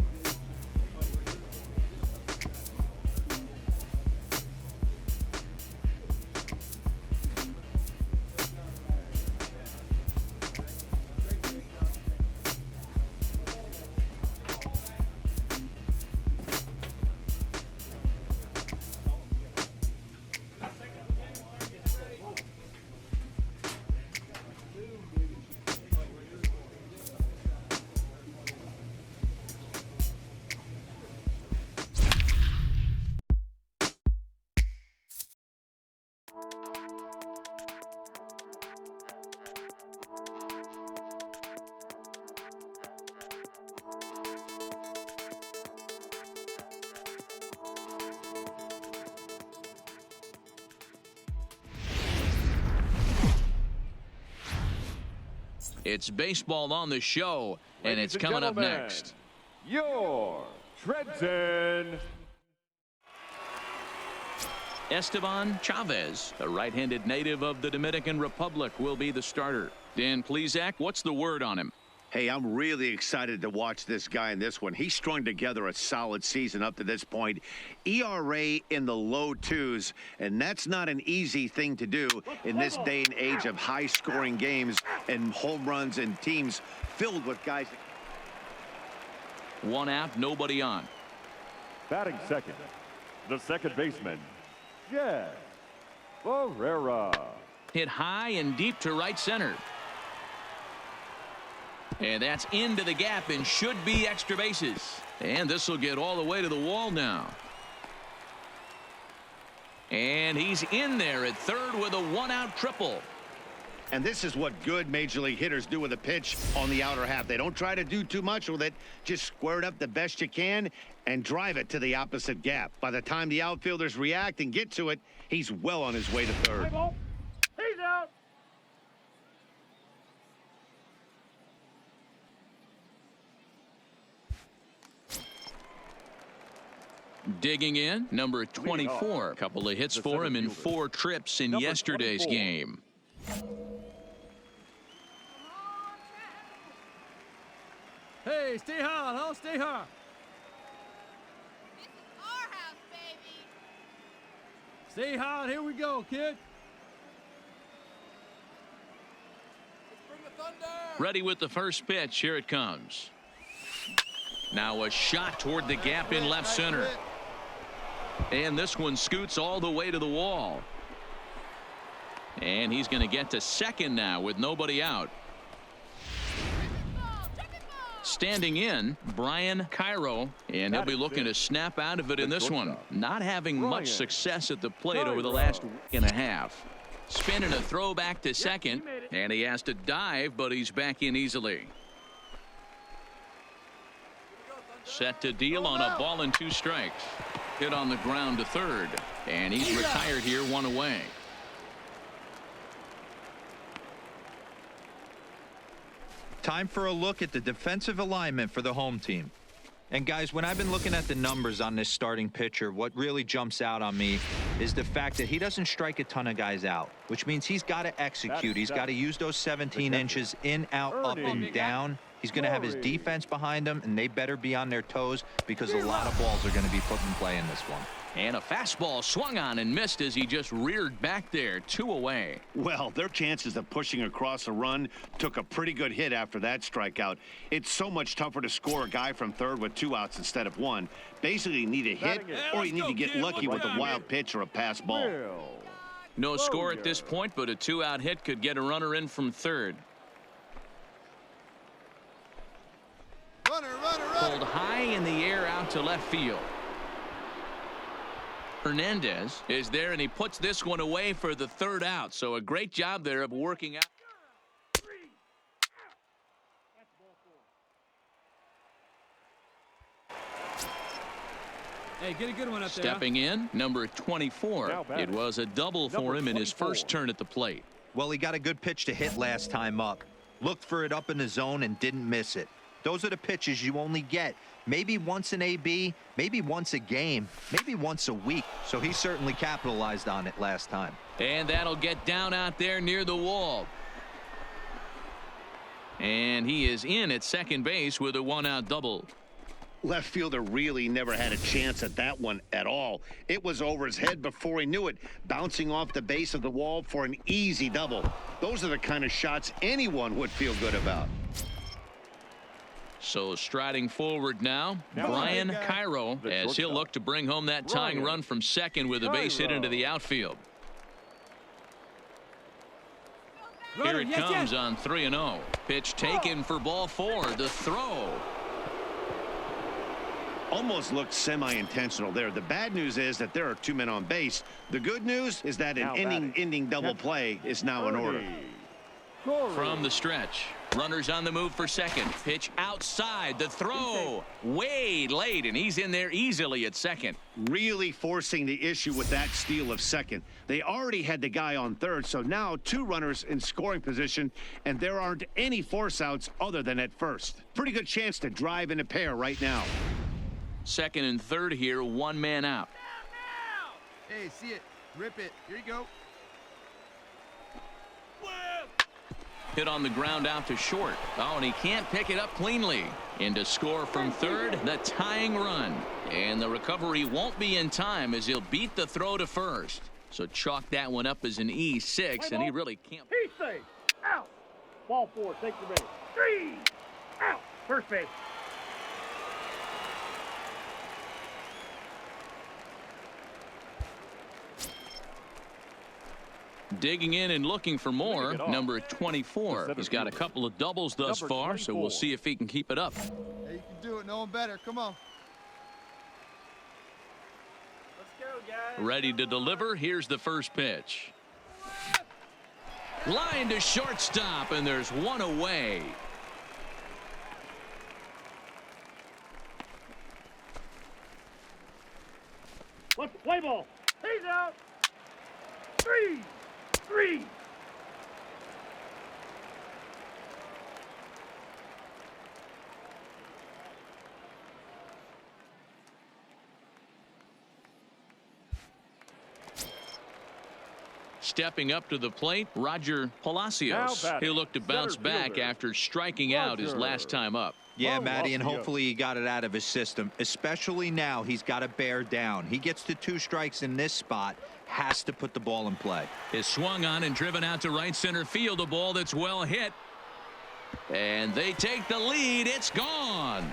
It's baseball on the show, and it's coming up next. Your Trenton. Esteban Chavez, a right-handed native of the Dominican Republic, will be the starter. Dan Plesac, what's the word on him? Hey, I'm really excited to watch this guy in this one. He's strung together a solid season up to this point. ERA in the low 2s, and that's not an easy thing to do in this day and age of high-scoring games and home runs and teams filled with guys. 1 out, nobody on. Batting second, the second baseman, Jeff Barrera. Hit high and deep to right center. And that's into the gap and should be extra bases. And this will get all the way to the wall now. And he's in there at third with a 1-out triple. And this is what good major league hitters do with a pitch on the outer half. They don't try to do too much with it. Just square it up the best you can and drive it to the opposite gap. By the time the outfielders react and get to it, he's well on his way to third. He's out. Digging in, number 24. A couple of hits for him in 4 trips in yesterday's game. Hey, stay hard, huh? Stay hard. This is our house, baby. Stay hard. Here we go, kid. Bring the thunder. Ready with the first pitch. Here it comes. Now a shot toward the gap in left center. And this one scoots all the way to the wall. And he's going to get to second now with nobody out. Standing in, Brian Cairo, and he'll be looking to snap out of it in this one. Not having much success at the plate over the last week and a half. Spinning a throw back to second, and he has to dive, but he's back in easily. Set to deal on a ball and 2 strikes. Hit on the ground to third, and he's retired here, 1 away. Time for a look at the defensive alignment for the home team. And guys, when I've been looking at the numbers on this starting pitcher, what really jumps out on me is the fact that he doesn't strike a ton of guys out, which means he's got to execute. He's got to use those 17 inches in, out, up, and down. He's going to have his defense behind him, and they better be on their toes because a lot of balls are going to be put in play in this one. And a fastball swung on and missed as he just reared back there, 2 away. Well, their chances of pushing across a run took a pretty good hit after that strikeout. It's so much tougher to score a guy from third with 2 outs instead of 1. Basically, you need a hit or you need to get lucky with a wild pitch or a pass ball. No score at this point, but a 2-out hit could get a runner in from third. Runner. Pulled high in the air out to left field. Hernandez is there, and he puts this one away for the 3rd out. So a great job there of working out. Hey, get a good one up there. Stepping in, number 24. It was a double for him in his first turn at the plate. Well, he got a good pitch to hit last time up. Looked for it up in the zone and didn't miss it. Those are the pitches you only get maybe once an AB, maybe once a game, maybe once a week. So he certainly capitalized on it last time. And that'll get down out there near the wall. And he is in at second base with a 1-out double. Left fielder really never had a chance at that one at all. It was over his head before he knew it, bouncing off the base of the wall for an easy double. Those are the kind of shots anyone would feel good about. So striding forward now, Brian Cairo, as he'll look to bring home that tying run from second with a base hit into the outfield. Here it comes on 3-0. Pitch taken for ball 4. The throw. Almost looked semi-intentional there. The bad news is that there are 2 men on base. The good news is that an inning-ending double play is now in order. From the stretch, runners on the move for second. Pitch outside. The throw way late, and he's in there easily at second. Really forcing the issue with that steal of second. They already had the guy on third, so now 2 runners in scoring position, and there aren't any force outs other than at first. Pretty good chance to drive in a pair right now. Second and third here, 1 man out. Hey, see it. Rip it. Here you go. Hit on the ground out to short. Oh, and he can't pick it up cleanly. And to score from third, the tying run. And the recovery won't be in time as he'll beat the throw to first. So chalk that one up as an E6, and he really can't. He's safe. Out. Ball 4. Take the base. 3. Out. First base. Digging in and looking for more, number 24. He's got a couple of doubles thus far, so we'll see if he can keep it up. Hey, you can do it. No one better. Come on. Let's go, guys. Ready to deliver. Here's the first pitch. Line to shortstop, and there's one away. Let's play ball. He's out. 3. Stepping up to the plate, Roger Palacios. He'll look to bounce back after striking out his last time up. Yeah, Matty, and hopefully he got it out of his system, especially now. He's got to bear down. He gets to 2 strikes in this spot, has to put the ball in play. Is swung on and driven out to right center field, a ball that's well hit. And they take the lead. It's gone.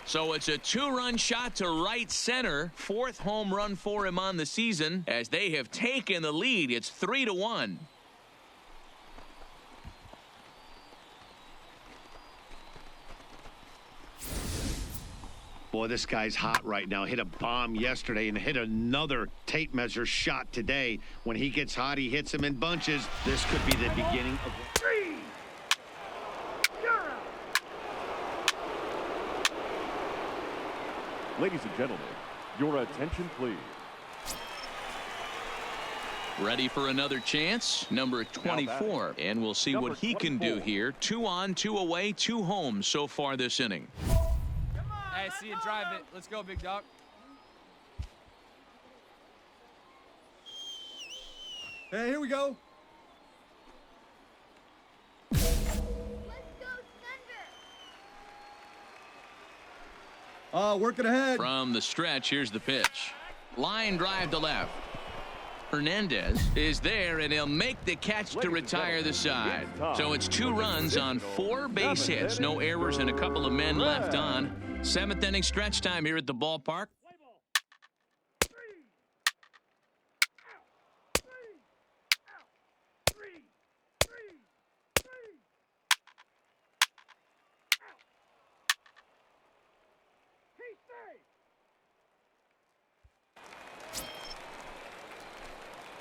So it's a 2-run shot to right center. 4th home run for him on the season as they have taken the lead. It's 3-1. Boy, this guy's hot right now. Hit a bomb yesterday and hit another tape measure shot today. When he gets hot, he hits them in bunches. This could be the beginning of 3. You're out. Ladies and gentlemen, your attention, please. Ready for another chance, number 24. And we'll see what he can do here. 2 on, 2 away, 2 home so far this inning. Hey, see you drive it. Let's go, big dog. Hey, here we go. Let's go, Thunder. Working ahead. From the stretch, here's the pitch. Line drive to left. Hernandez is there, and he'll make the catch to retire the side. So it's 2 runs on 4 base hits. No errors and a couple of men left on. 7th inning stretch time here at the ballpark. Play ball. 3. Out. 3. Out. 3. 3. 3. Out. He's safe.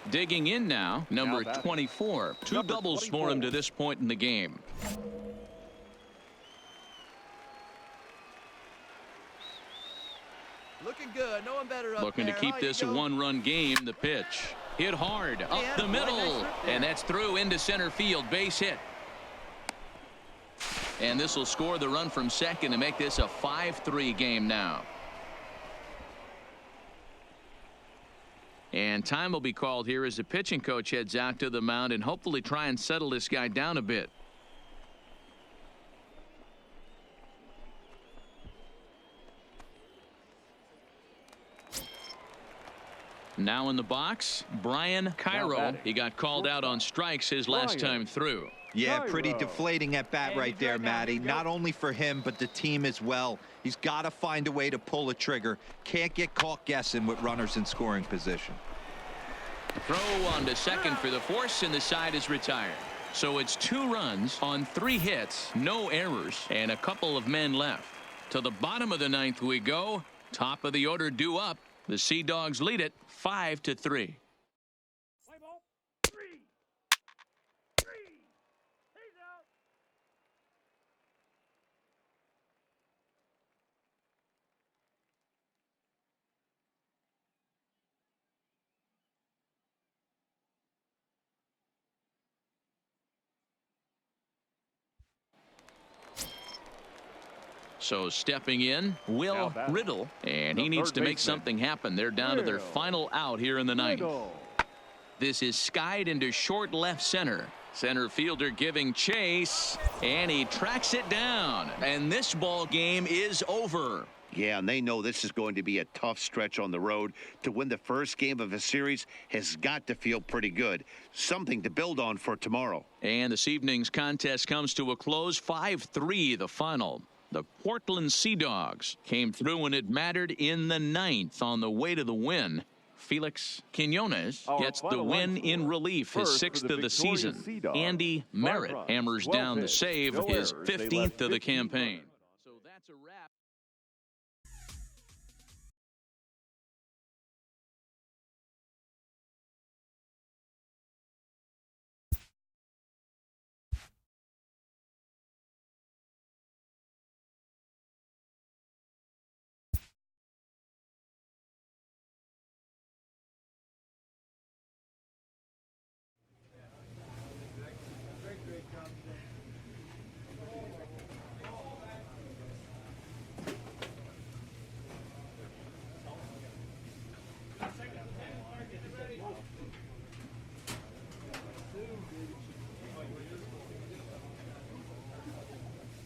Digging in now, number 24. 2 doubles for him to this point in the game. Looking good. No one better up Looking to there. keep Oh, this a you go. 1-run game. The pitch. Hit hard. Up the middle. And that's through into center field. Base hit. And this will score the run from second to make this a 5-3 game now. And time will be called here as the pitching coach heads out to the mound and hopefully try and settle this guy down a bit. Now in the box, Brian Cairo. He got called out on strikes his last time through. Yeah, pretty deflating at bat right there, Matty. Not only for him, but the team as well. He's got to find a way to pull a trigger. Can't get caught guessing with runners in scoring position. Throw on to second for the force, and the side is retired. So it's 2 runs on 3 hits, no errors, and a couple of men left. To the bottom of the 9th we go. Top of the order due up. The Sea Dogs lead it 5-3. Play ball. 3. 3. He's out. So stepping in, Will Rendell, and he needs to make something happen. They're down to their final out here in the ninth. This is skied into short left center. Center fielder giving chase, and he tracks it down. And this ball game is over. Yeah, and they know this is going to be a tough stretch on the road. To win the first game of a series has got to feel pretty good. Something to build on for tomorrow. And this evening's contest comes to a close. 5-3 the final. The Portland Sea Dogs came through when it mattered in the ninth on the way to the win. Felix Quinones gets the win in relief, his 6th of the season. Andy Merritt hammers down the save, his 15th of the campaign.